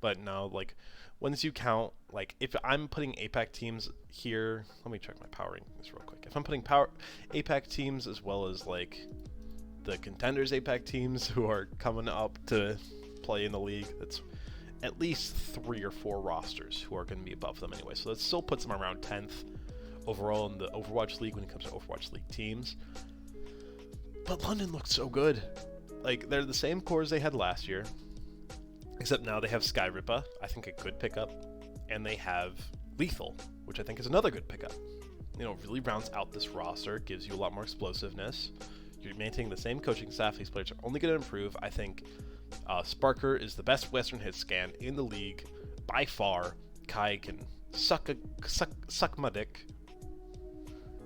But no, like, once you count, like, if I'm putting APAC teams here, let me check my power rankings real quick. If I'm putting APAC teams as well as like the contenders APAC teams who are coming up to play in the league, that's at least 3 or 4 rosters who are going to be above them anyway. So that still puts them around 10th overall in the Overwatch League when it comes to Overwatch League teams. But London looks so good. Like, they're the same core as they had last year, except now they have Skyripa, I think a good pickup, and they have Lethal, which I think is another good pickup. You know, it really rounds out this roster, gives you a lot more explosiveness. You're maintaining the same coaching staff. These players are only going to improve. I think Sparker is the best Western hit scan in the league by far. Kai can suck my dick.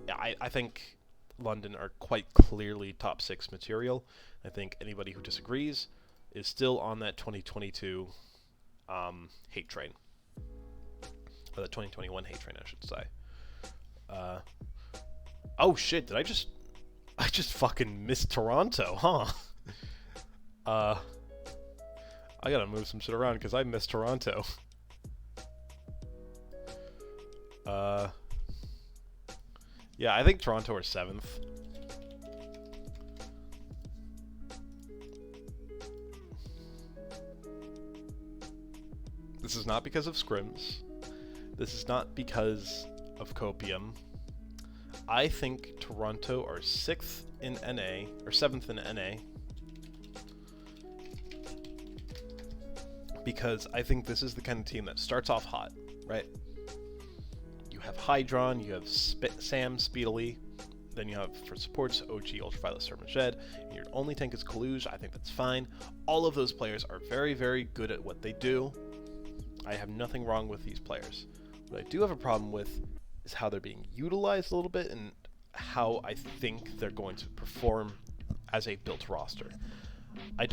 Yeah, I think London are quite clearly top 6 material. I think anybody who disagrees is still on that 2022 hate train. Or the 2021 hate train, I should say. Oh shit, I just fucking missed Toronto, huh? I gotta move some shit around because I missed Toronto. Yeah, I think Toronto are 7th. This is not because of scrims. This is not because of copium. I think Toronto are 6th in NA, or 7th in NA, because I think this is the kind of team that starts off hot, right? You have Hydron, you have Sam Speedily, then you have, for supports, OG, Ultraviolet, Sermaged, and your only tank is Kaluge. I think that's fine. All of those players are very, very good at what they do. I have nothing wrong with these players. What I do have a problem with is how they're being utilized a little bit and how I think they're going to perform as a built roster. I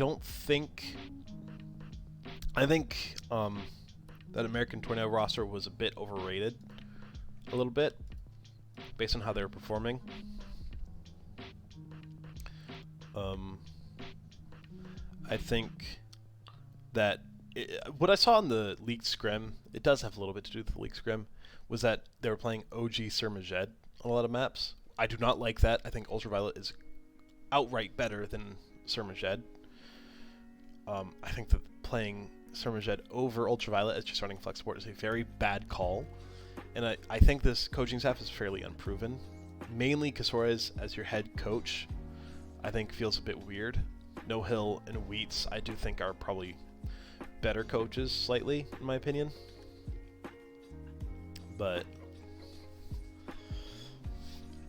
think that American Tornado roster was a bit overrated, a little bit, based on how they were performing. I think that what I saw in the leaked scrim, it does have a little bit to do with the leaked scrim, was that they were playing OG Sermaged on a lot of maps. I do not like that. I think Ultraviolet is outright better than Surmaged. I think that playing Surmaged over Ultraviolet as your starting flex support is a very bad call. And I think this coaching staff is fairly unproven. Mainly Casores as your head coach, I think feels a bit weird. No Hill and Wheats, I do think are probably better coaches slightly, in my opinion. But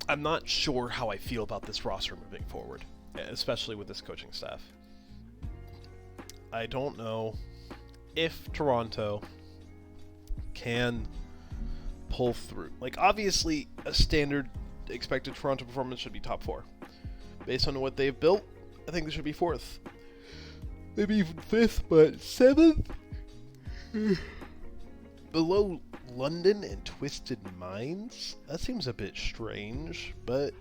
I'm not sure how I feel about this roster moving forward, especially with this coaching staff. I don't know if Toronto can pull through. Like, obviously, a standard expected Toronto performance should be top 4. Based on what they've built, I think they should be 4th. Maybe even 5th, but 7th? Below London and Twisted Minds? That seems a bit strange, but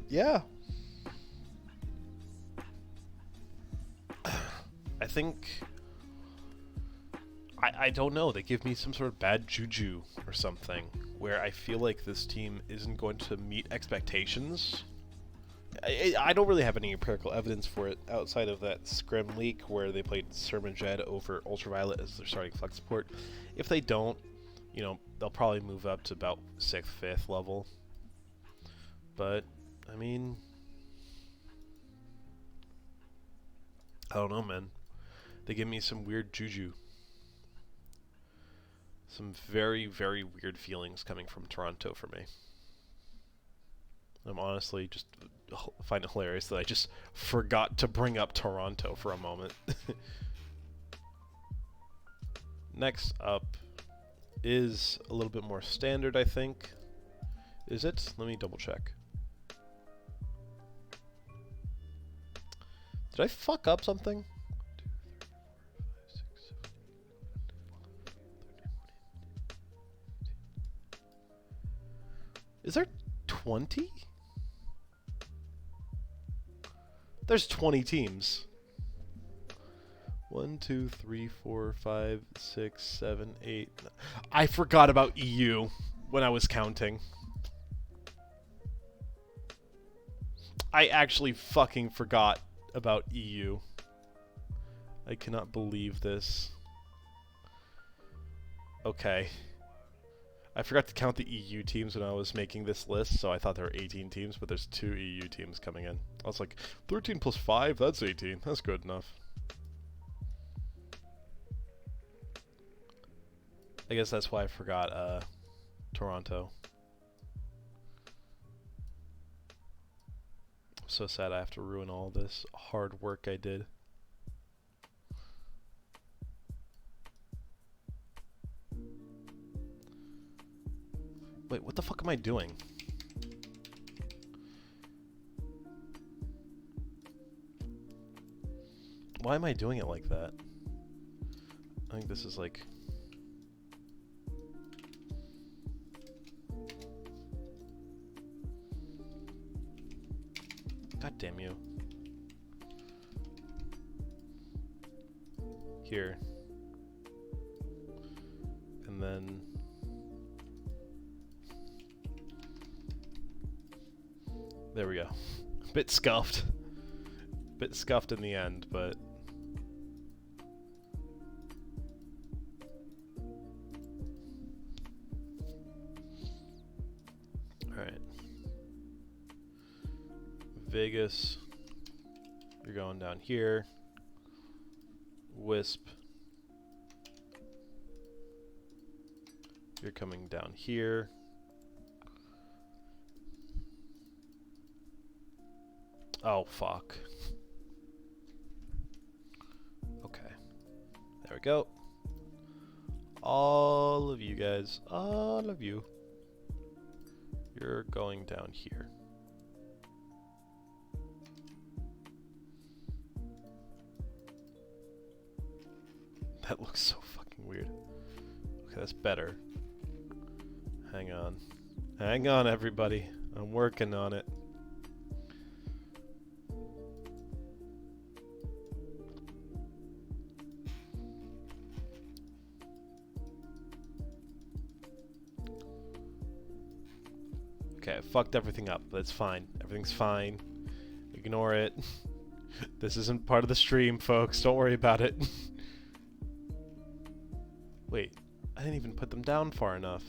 yeah. I think... I don't know. They give me some sort of bad juju or something, where I feel like this team isn't going to meet expectations. I don't really have any empirical evidence for it outside of that Scrim leak where they played Surmaged over Ultraviolet as their starting flex support. If they don't, you know, they'll probably move up to about 6th, 5th level. But, I mean... I don't know, man. They give me some weird juju. Some very, very weird feelings coming from Toronto for me. I'm honestly just find it hilarious that I just forgot to bring up Toronto for a moment. Next up is a little bit more standard, I think. Is it? Let me double check. Did I fuck up something? Is there 20? There's 20 teams. 1, 2, 3, 4, 5, 6, 7, 8. I forgot about EU when I was counting. I actually fucking forgot about EU. I cannot believe this. Okay. I forgot to count the EU teams when I was making this list, so I thought there were 18 teams, but there's 2 EU teams coming in. I was like, 13 plus 5, that's 18. That's good enough. I guess that's why I forgot Toronto. I'm so sad I have to ruin all this hard work I did. Wait, what the fuck am I doing? Why am I doing it like that? I think this is like... God damn you. Here. And then... There we go. Bit scuffed. Bit scuffed in the end, but... Alright. Vegas. You're going down here. Wisp. You're coming down here. Oh, fuck. Okay. There we go. All of you guys, all of you, you're going down here. That looks so fucking weird. Okay, that's better. Hang on. Hang on, everybody. I'm working on it. Okay, I fucked everything up. That's fine. Everything's fine. Ignore it. This isn't part of the stream, folks. Don't worry about it. Wait, I didn't even put them down far enough.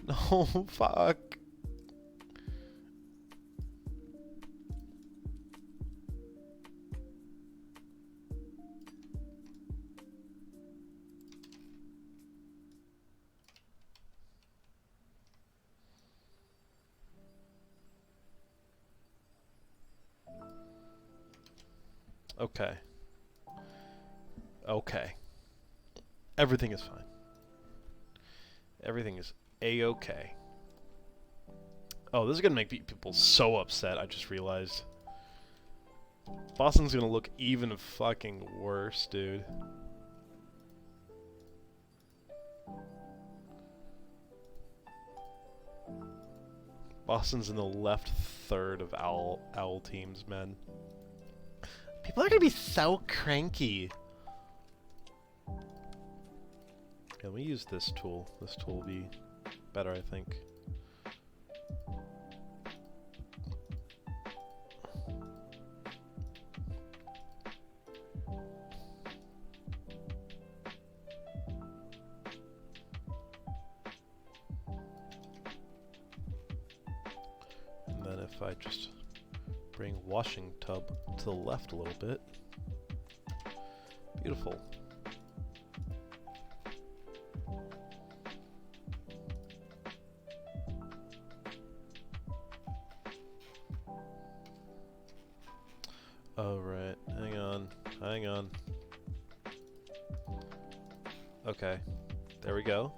No, fuck. Okay. Okay. Everything is fine. Everything is A-okay. Oh, this is gonna make people so upset, I just realized. Boston's gonna look even fucking worse, dude. Boston's in the left third of owl teams, man. People are gonna be so cranky. Yeah, let me use this tool. This tool will be better, I think. And then if I just bring washing tub to the left a little bit. Beautiful. Oh, right. Hang on. Hang on. Okay. There we go.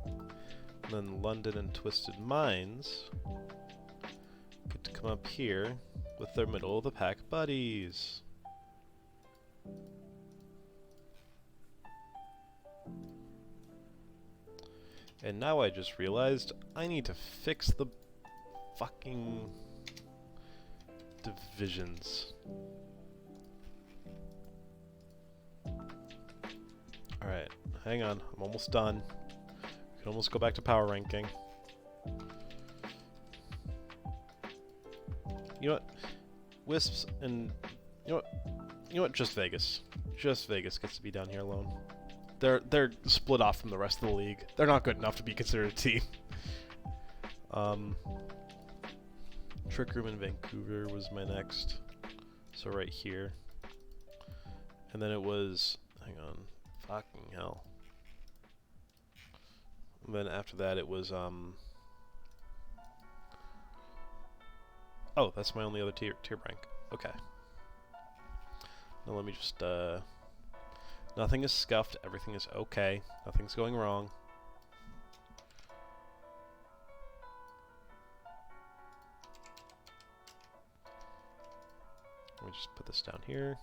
And then London and Twisted Minds get to come up here with their middle of the pack buddies. And now I just realized I need to fix the fucking divisions. Alright, hang on. I'm almost done. We can almost go back to power ranking. You know what? Wisps and... You know what? Just Vegas. Just Vegas gets to be down here alone. They're split off from the rest of the league. They're not good enough to be considered a team. Trick Room in Vancouver was my next. So right here. And then it was... Hang on. Fucking hell. And then after that it was, Oh, that's my only other tier rank. Okay. Now let me just, nothing is scuffed, everything is okay. Nothing's going wrong. Let me just put this down here.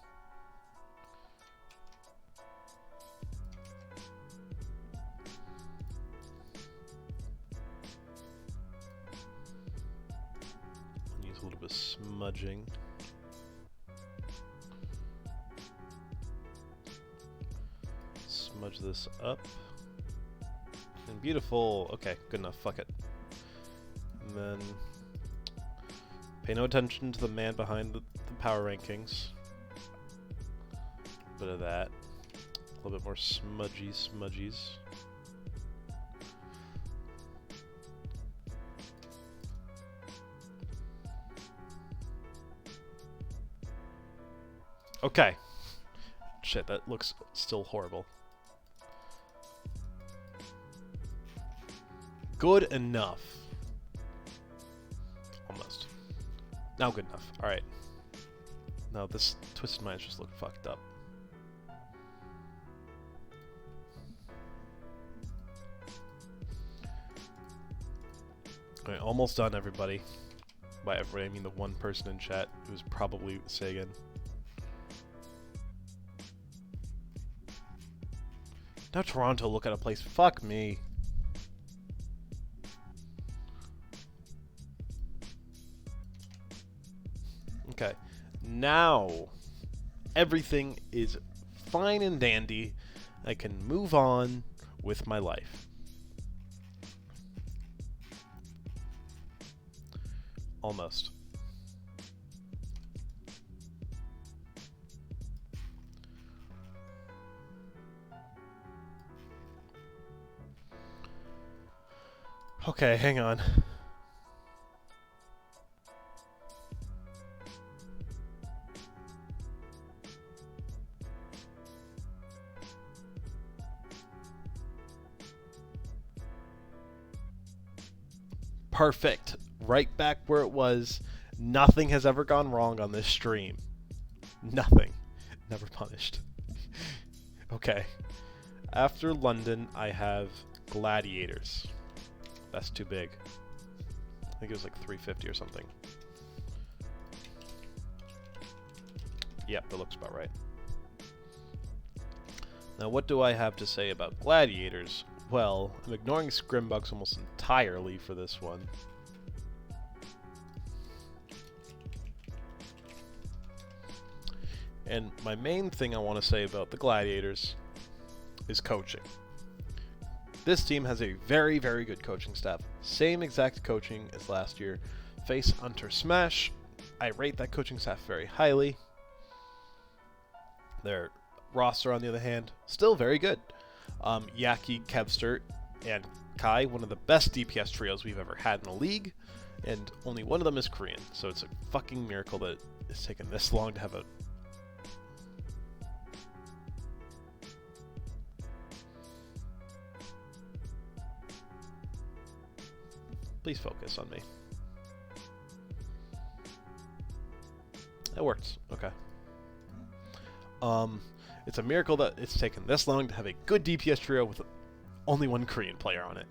Use a little bit of smudging. Smudge this up. And beautiful. Okay, good enough. Fuck it. And then pay no attention to the man behind the power rankings. A bit of that. A little bit more smudgies. Okay. Shit, that looks still horrible. Good enough. Almost. Now good enough. Alright. Now this Twisted Minds just look fucked up. Alright, almost done, everybody. By everybody, I mean the one person in chat who's probably Sagan. Now Toronto look at a place. Fuck me. Okay. Now everything is fine and dandy. I can move on with my life. Almost. Okay, hang on. Perfect. Right back where it was. Nothing has ever gone wrong on this stream. Nothing. Never punished. Okay. After London, I have Gladiators. That's too big. I think it was like 350 or something. Yep, that looks about right. Now, what do I have to say about Gladiators? Well, I'm ignoring Scrimbucks almost entirely for this one. And my main thing I want to say about the Gladiators is coaching. This team has a very, very good coaching staff. Same exact coaching as last year. Face Hunter Smash. I rate that coaching staff very highly. Their roster, on the other hand, still very good. Yaki, Kevster, and Kai, one of the best DPS trios we've ever had in the league, and only one of them is Korean, so it's a fucking miracle that it's taken this long to have a... Please focus on me. It works. Okay. It's a miracle that it's taken this long to have a good DPS trio with only one Korean player on it.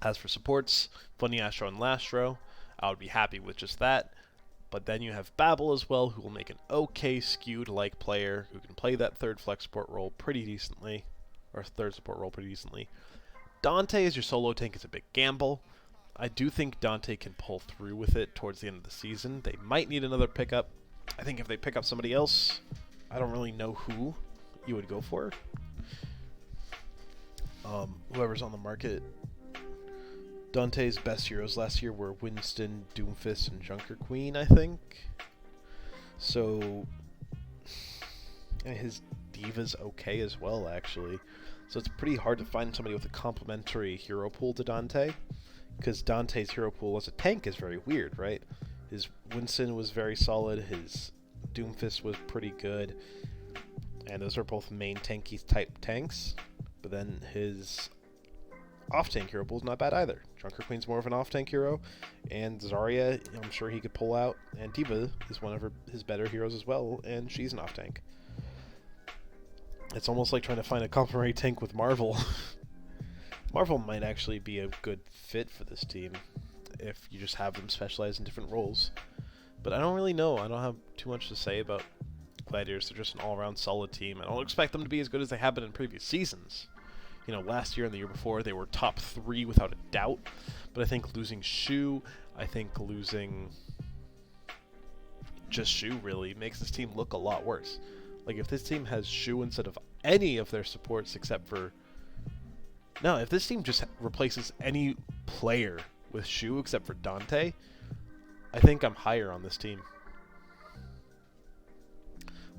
As for supports, Funny Astro and Lastro, I would be happy with just that. But then you have Babel as well, who will make an okay skewed-like player who can play that third flex support role pretty decently, or third support role pretty decently. Dante as your solo tank is a big gamble. I do think Dante can pull through with it towards the end of the season. They might need another pickup. I think if they pick up somebody else, I don't really know who you would go for. Whoever's on the market. Dante's best heroes last year were Winston, Doomfist, and Junker Queen, I think. So, his Diva's okay as well, actually. So it's pretty hard to find somebody with a complementary hero pool to Dante, because Dante's hero pool as a tank is very weird, right? His Winston was very solid, his Doomfist was pretty good, and those are both main tanky type tanks, but then his off-tank hero pool is not bad either. Junker Queen's more of an off-tank hero, and Zarya, I'm sure he could pull out, and Diva is one of his better heroes as well, and she's an off-tank. It's almost like trying to find a complementary tank with Marvel. Marvel might actually be a good fit for this team if you just have them specialize in different roles. But I don't really know. I don't have too much to say about Gladiators. They're just an all-around solid team. I don't expect them to be as good as they have been in previous seasons. You know, last year and the year before, they were top 3 without a doubt. But I think losing Shu, I think losing just Shu really makes this team look a lot worse. Like, if this team has Shu instead of any of their supports except for... No, if this team just replaces any player with Shu except for Dante, I think I'm higher on this team.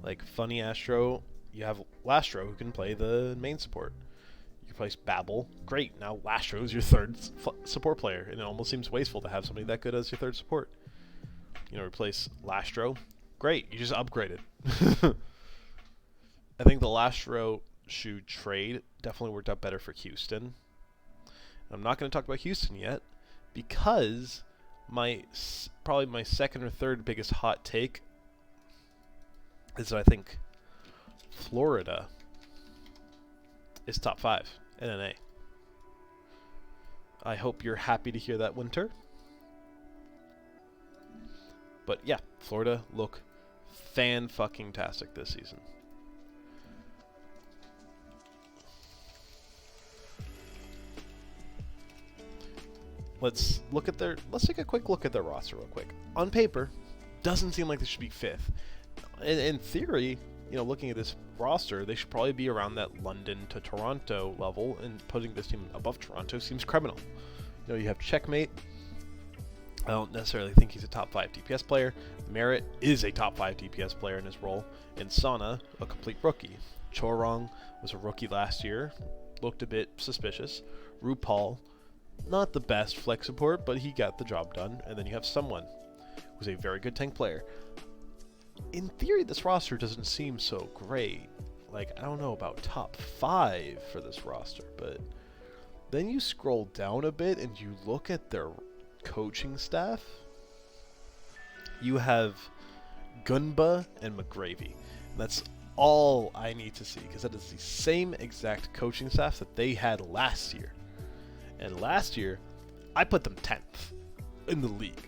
Like, Funny Astro, you have Lastro who can play the main support. You replace Babel, great, now Lastro is your third support player, and it almost seems wasteful to have somebody that good as your third support. You know, replace Lastro, great, you just upgraded. I think the Lastro Shu trade definitely worked out better for Houston. I'm not going to talk about Houston yet, because probably my second or third biggest hot take is that I think Florida is top 5 NNA. I hope you're happy to hear that, Winter. But yeah, Florida look fan-fucking-tastic this season. Let's take a quick look at their roster real quick. On paper, doesn't seem like they should be 5th. In theory, you know, looking at this roster, they should probably be around that London to Toronto level, and putting this team above Toronto seems criminal. You have Checkmate. I don't necessarily think he's a top 5 DPS player. Merit is a top 5 DPS player in his role. And Sana, a complete rookie. Chorong was a rookie last year. Looked a bit suspicious. RuPaul, not the best flex support, but he got the job done. And then you have someone who's a very good tank player. In theory, this roster doesn't seem so great. Like, I don't know about top 5 for this roster, but then you scroll down a bit and you look at their coaching staff. You have Gunba and McGravy. And that's all I need to see, because that is the same exact coaching staff that they had last year. And last year, I put them 10th in the league.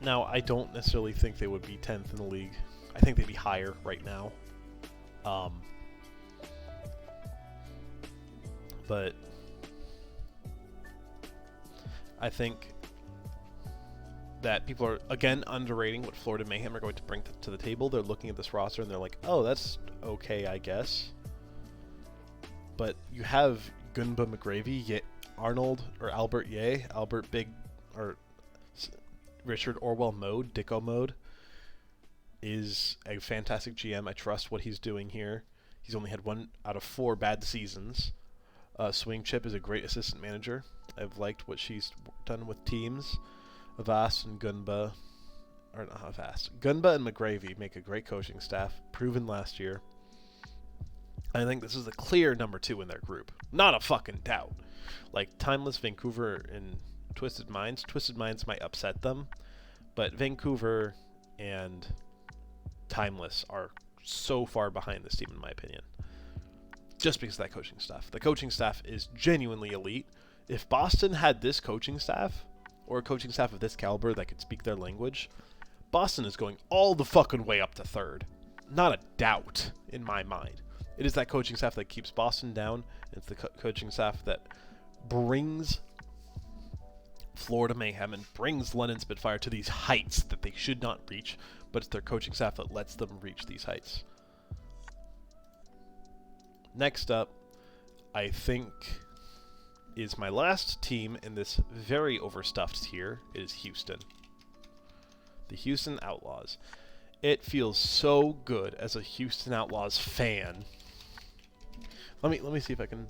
Now, I don't necessarily think they would be 10th in the league. I think they'd be higher right now. But I think that people are, again, underrating what Florida Mayhem are going to bring to the table. They're looking at this roster and they're like, oh, that's okay, I guess. But you have Gunba McGravy, Albert Ye, Albert Big, or Richard Orwell Mode, Dicko Mode, is a fantastic GM. I trust what he's doing here. He's only had 1 out of 4 bad seasons. Swing Chip is a great assistant manager. I've liked what she's done with teams. Avast and Gunba, or not Avast, Gunba and McGravy make a great coaching staff, proven last year. I think this is the clear number 2 in their group. Not a fucking doubt. Like, Timeless, Vancouver, and Twisted Minds. Twisted Minds might upset them, but Vancouver and Timeless are so far behind this team, in my opinion. Just because of that coaching staff. The coaching staff is genuinely elite. If Boston had this coaching staff, or a coaching staff of this caliber that could speak their language, Boston is going all the fucking way up to 3rd. Not a doubt in my mind. It is that coaching staff that keeps Boston down. It's the coaching staff that brings Florida Mayhem and brings London Spitfire to these heights that they should not reach, but it's their coaching staff that lets them reach these heights. Next up, I think, is my last team in this very overstuffed tier. It is Houston. The Houston Outlaws. It feels so good as a Houston Outlaws fan. Let me see if I can...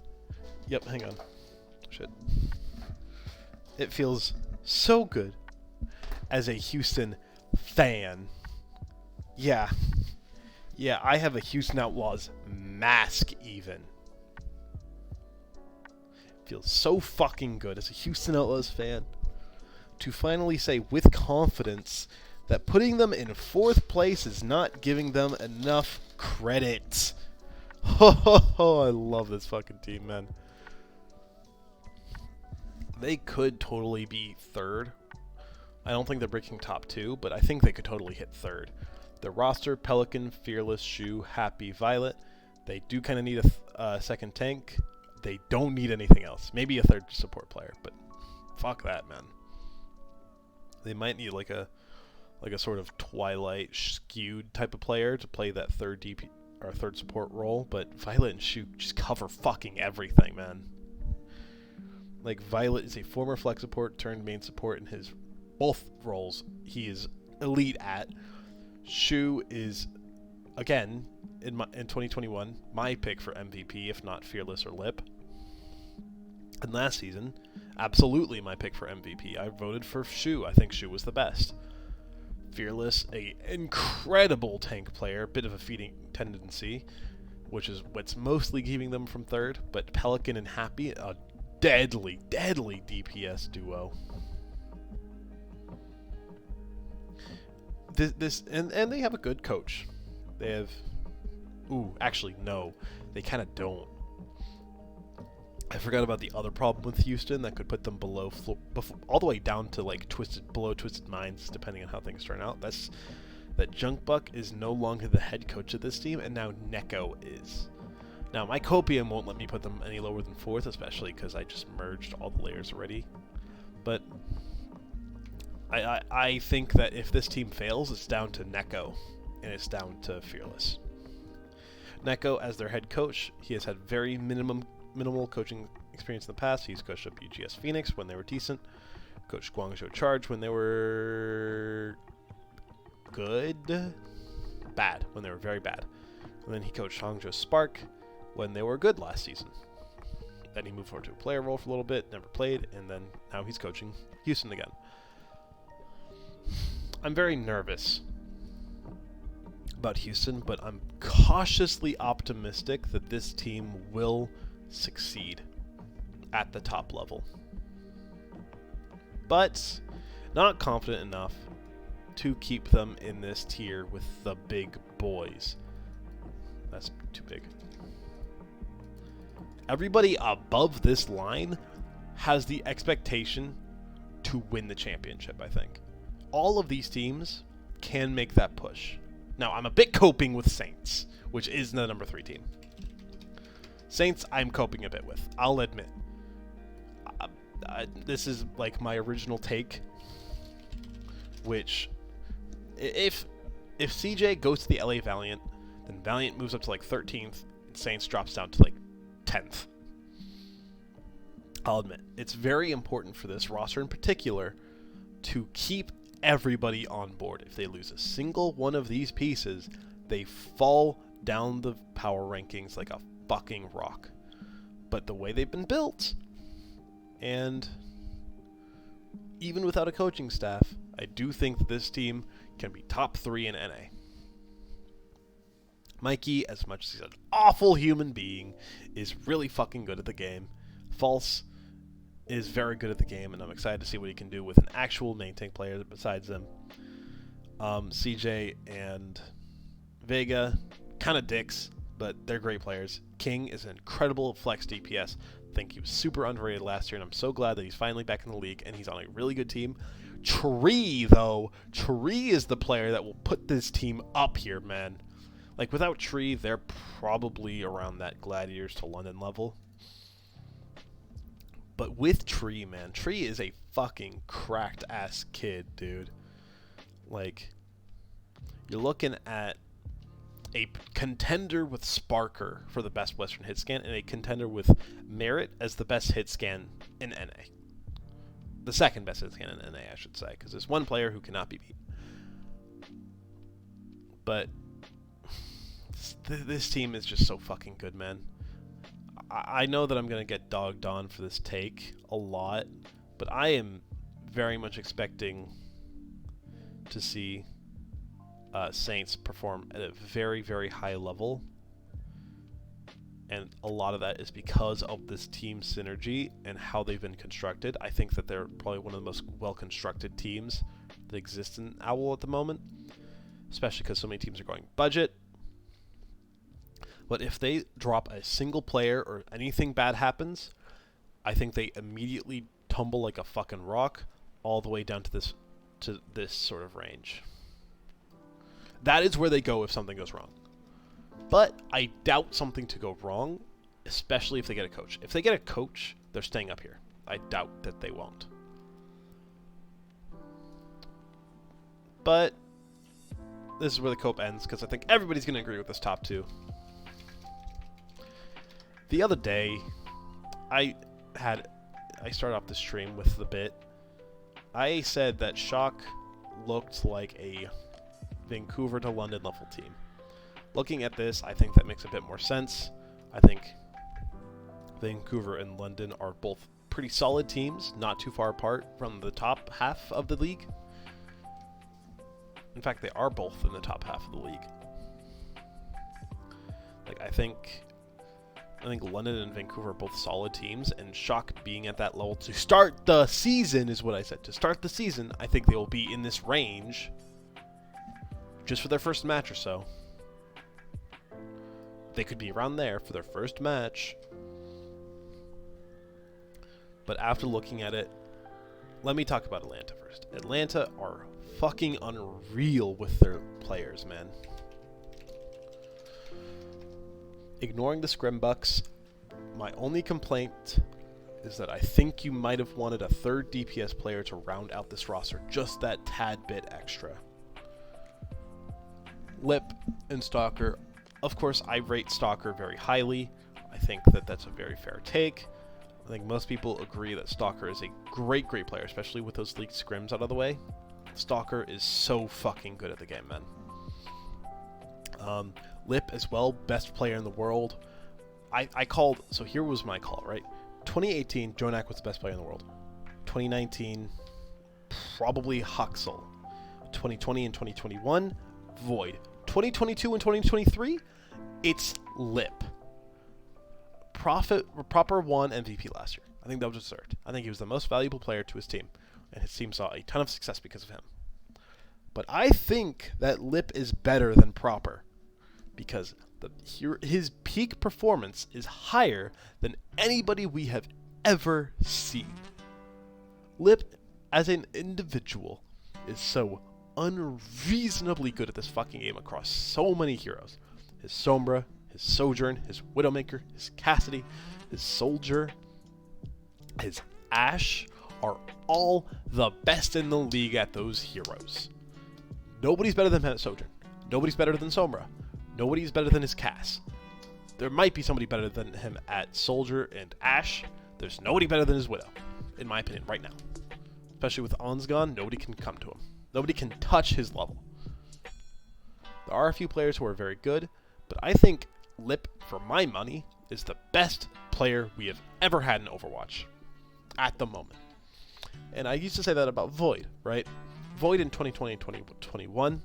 Yep, hang on. Shit. It feels so good as a Houston fan. Yeah. Yeah, I have a Houston Outlaws mask even. It feels so fucking good as a Houston Outlaws fan to finally say with confidence that putting them in 4th place is not giving them enough credit. Oh, I love this fucking team, man. They could totally be 3rd. I don't think they're breaking top 2, but I think they could totally hit 3rd. Their roster, Pelican, Fearless, Shu, Happy, Violet. They do kind of need a second tank. They don't need anything else. Maybe a 3rd support player, but fuck that, man. They might need like a sort of Twilight skewed type of player to play that 3rd DP or 3rd support role, but Violet and Shu just cover fucking everything, man. Like, Violet is a former flex support turned main support in his both roles. He is elite at. Shu is, again, in 2021, my pick for MVP, if not Fearless or Lip. And last season, absolutely my pick for MVP. I voted for Shu. I think Shu was the best. Fearless, a incredible tank player, bit of a feeding tendency, which is what's mostly keeping them from 3rd. But Pelican and Happy, a deadly, deadly DPS duo. And they have a good coach. They have... Ooh, actually, no. They kind of don't. I forgot about the other problem with Houston that could put them below... all the way down to, like, below Twisted Minds, depending on how things turn out. That Junkbuck is no longer the head coach of this team, and now Neko is. Now, my Copium won't let me put them any lower than 4th, especially because I just merged all the layers already. But... I think that if this team fails, it's down to Neko, and it's down to Fearless. Neko, as their head coach, he has had very minimal coaching experience in the past. He's coached up UGS Phoenix when they were decent. Coached Guangzhou Charge when they were good. Bad, when they were very bad. And then he coached Hangzhou Spark when they were good last season. Then he moved over to a player role for a little bit, never played, and then now he's coaching Houston again. I'm very nervous about Houston, but I'm cautiously optimistic that this team will succeed at the top level. But not confident enough to keep them in this tier with the big boys. That's too big. Everybody above this line has the expectation to win the championship, I think. All of these teams can make that push. Now, I'm a bit coping with Saints, which is the number 3 team. Saints, I'm coping a bit with, I'll admit. This is like my original take, which if CJ goes to the LA Valiant, then Valiant moves up to like 13th, and Saints drops down to like 10th. I'll admit, it's very important for this roster in particular to keep everybody on board. If they lose a single one of these pieces, they fall down the power rankings like a fucking rock. But the way they've been built, and even without a coaching staff, I do think that this team can be top 3 in NA. Mikey, as much as he's an awful human being, is really fucking good at the game. False is very good at the game, and I'm excited to see what he can do with an actual main tank player besides them. CJ and Vega, kind of dicks, but they're great players. King is an incredible flex DPS. I think he was super underrated last year, and I'm so glad that he's finally back in the league, and he's on a really good team. Tree, though, Tree is the player that will put this team up here, man. Like, without Tree, they're probably around that Gladiators to London level. But with Tree, man, Tree is a fucking cracked-ass kid, dude. Like, you're looking at a contender with Sparker for the best Western hit scan, and a contender with Merit as the best hit scan in NA. The second best hit scan in NA, I should say, because there's one player who cannot be beat. But this team is just so fucking good, man. I know that I'm going to get dogged on for this take a lot, but I am very much expecting to see Saints perform at a very, very high level. And a lot of that is because of this team synergy and how they've been constructed. I think that they're probably one of the most well-constructed teams that exist in OWL at the moment, especially because so many teams are going budget. But if they drop a single player or anything bad happens, I think they immediately tumble like a fucking rock all the way down to this sort of range. That is where they go if something goes wrong. But I doubt something to go wrong, especially if they get a coach. If they get a coach, they're staying up here. I doubt that they won't. But this is where the cope ends, because I think everybody's going to agree with this top 2. The other day, I started off the stream with the bit. I said that Shock looked like a Vancouver to London level team. Looking at this, I think that makes a bit more sense. I think Vancouver and London are both pretty solid teams, not too far apart from the top half of the league. In fact, they are both in the top half of the league. Like, I think London and Vancouver are both solid teams, and Shock being at that level to start the season is what I said. To start the season, I think they will be in this range just for their first match or so. They could be around there for their first match. But after looking at it, let me talk about Atlanta first. Atlanta are fucking unreal with their players, man. Ignoring the Scrimbucks, my only complaint is that I think you might have wanted a third DPS player to round out this roster, just that tad bit extra. Lip and Stalker, of course, I rate Stalker very highly. I think that that's a very fair take. I think most people agree that Stalker is a great player, especially with those leaked scrims out of the way. Stalker is so fucking good at the game, man. Lip as well, best player in the world. I called, so here was my call, right? 2018, Jonak was the best player in the world. 2019, probably Huxel. 2020 and 2021, Void. 2022 and 2023, it's Lip. Proper won MVP last year. I think that was deserved. I think he was the most valuable player to his team, and his team saw a ton of success because of him. But I think that Lip is better than Proper, because his peak performance is higher than anybody we have ever seen. Lip, as an individual, is so unreasonably good at this fucking game across so many heroes. His Sombra, his Sojourn, his Widowmaker, his Cassidy, his Soldier, his Ashe are all the best in the league at those heroes. Nobody's better than him at Sojourn. Nobody's better than Sombra. Nobody's better than his Cass. There might be somebody better than him at Soldier and Ashe. There's nobody better than his Widow, in my opinion, right now. Especially with On's gone, nobody can come to him. Nobody can touch his level. There are a few players who are very good, but I think Lip, for my money, is the best player we have ever had in Overwatch at the moment. And I used to say that about Void, right? Void in 2020 and 2021,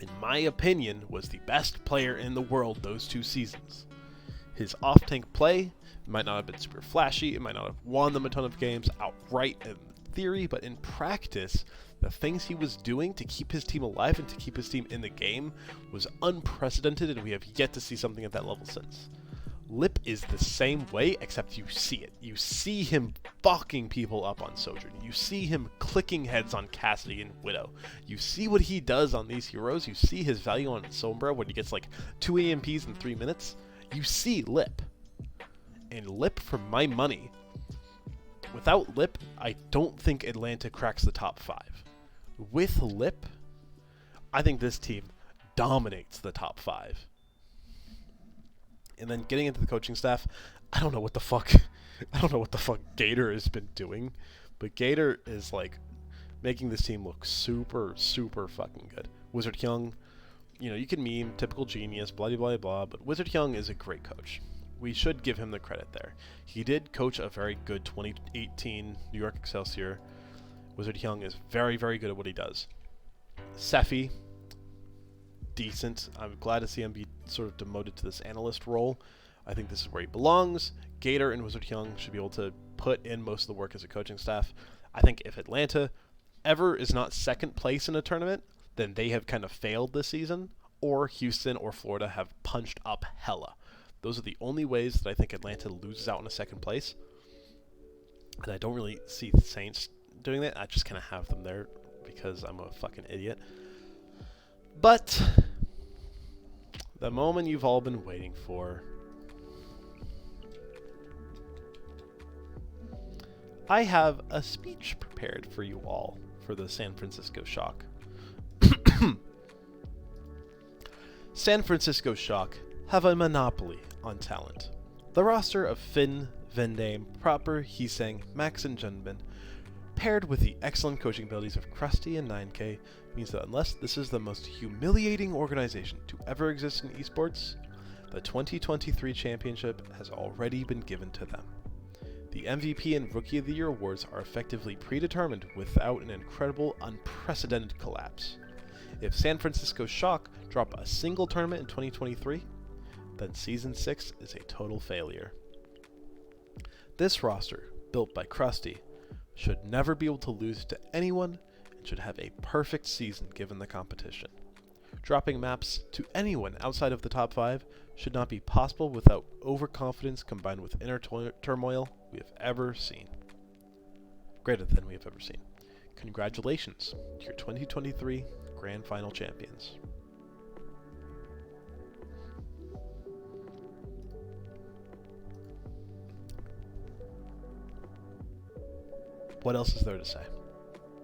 in my opinion, was the best player in the world those 2 seasons. His off-tank play might not have been super flashy, it might not have won them a ton of games outright in theory, but in practice, the things he was doing to keep his team alive and to keep his team in the game was unprecedented, and we have yet to see something at that level since. Lip is the same way, except you see it. You see him fucking people up on Sojourn. You see him clicking heads on Cassidy and Widow. You see what he does on these heroes. You see his value on Sombra when he gets like 2 AMPs in 3 minutes. You see Lip. And Lip, for my money, without Lip, I don't think Atlanta cracks the top 5. With Lip, I think this team dominates the top 5. And then getting into the coaching staff, I don't know what the fuck Gator has been doing, but Gator is like making this team look super fucking good. Wizard Hyung, you can meme typical genius, blah blah blah, but Wizard Hyung is a great coach. We should give him the credit there. He did coach a very good 2018 New York Excelsior. Wizard Hyung is very good at what he does. Sephi, decent. I'm glad to see him be sort of demoted to this analyst role. I think this is where he belongs. Gator and Wizard Hyung should be able to put in most of the work as a coaching staff. I think if Atlanta ever is not second place in a tournament, then they have kind of failed this season, or Houston or Florida have punched up hella. Those are the only ways that I think Atlanta loses out in a second place. And I don't really see the Saints doing that. I just kind of have them there because I'm a fucking idiot. But the moment you've all been waiting for. I have a speech prepared for you all for the San Francisco Shock. San Francisco Shock have a monopoly on talent. The roster of Finn, Vendame, Proper, Heesang, Max, and Junbin, paired with the excellent coaching abilities of Krusty and 9K, means that unless this is the most humiliating organization to ever exist in esports, the 2023 championship has already been given to them. The MVP and Rookie of the Year awards are effectively predetermined without an incredible, unprecedented collapse. If San Francisco Shock drop a single tournament in 2023, then Season 6 is a total failure. This roster, built by Krusty, should never be able to lose to anyone and should have a perfect season given the competition. Dropping maps to anyone outside of the top 5 should not be possible without overconfidence combined with inner turmoil we have ever seen. Greater than we have ever seen. Congratulations to your 2023 Grand Final champions. What else is there to say?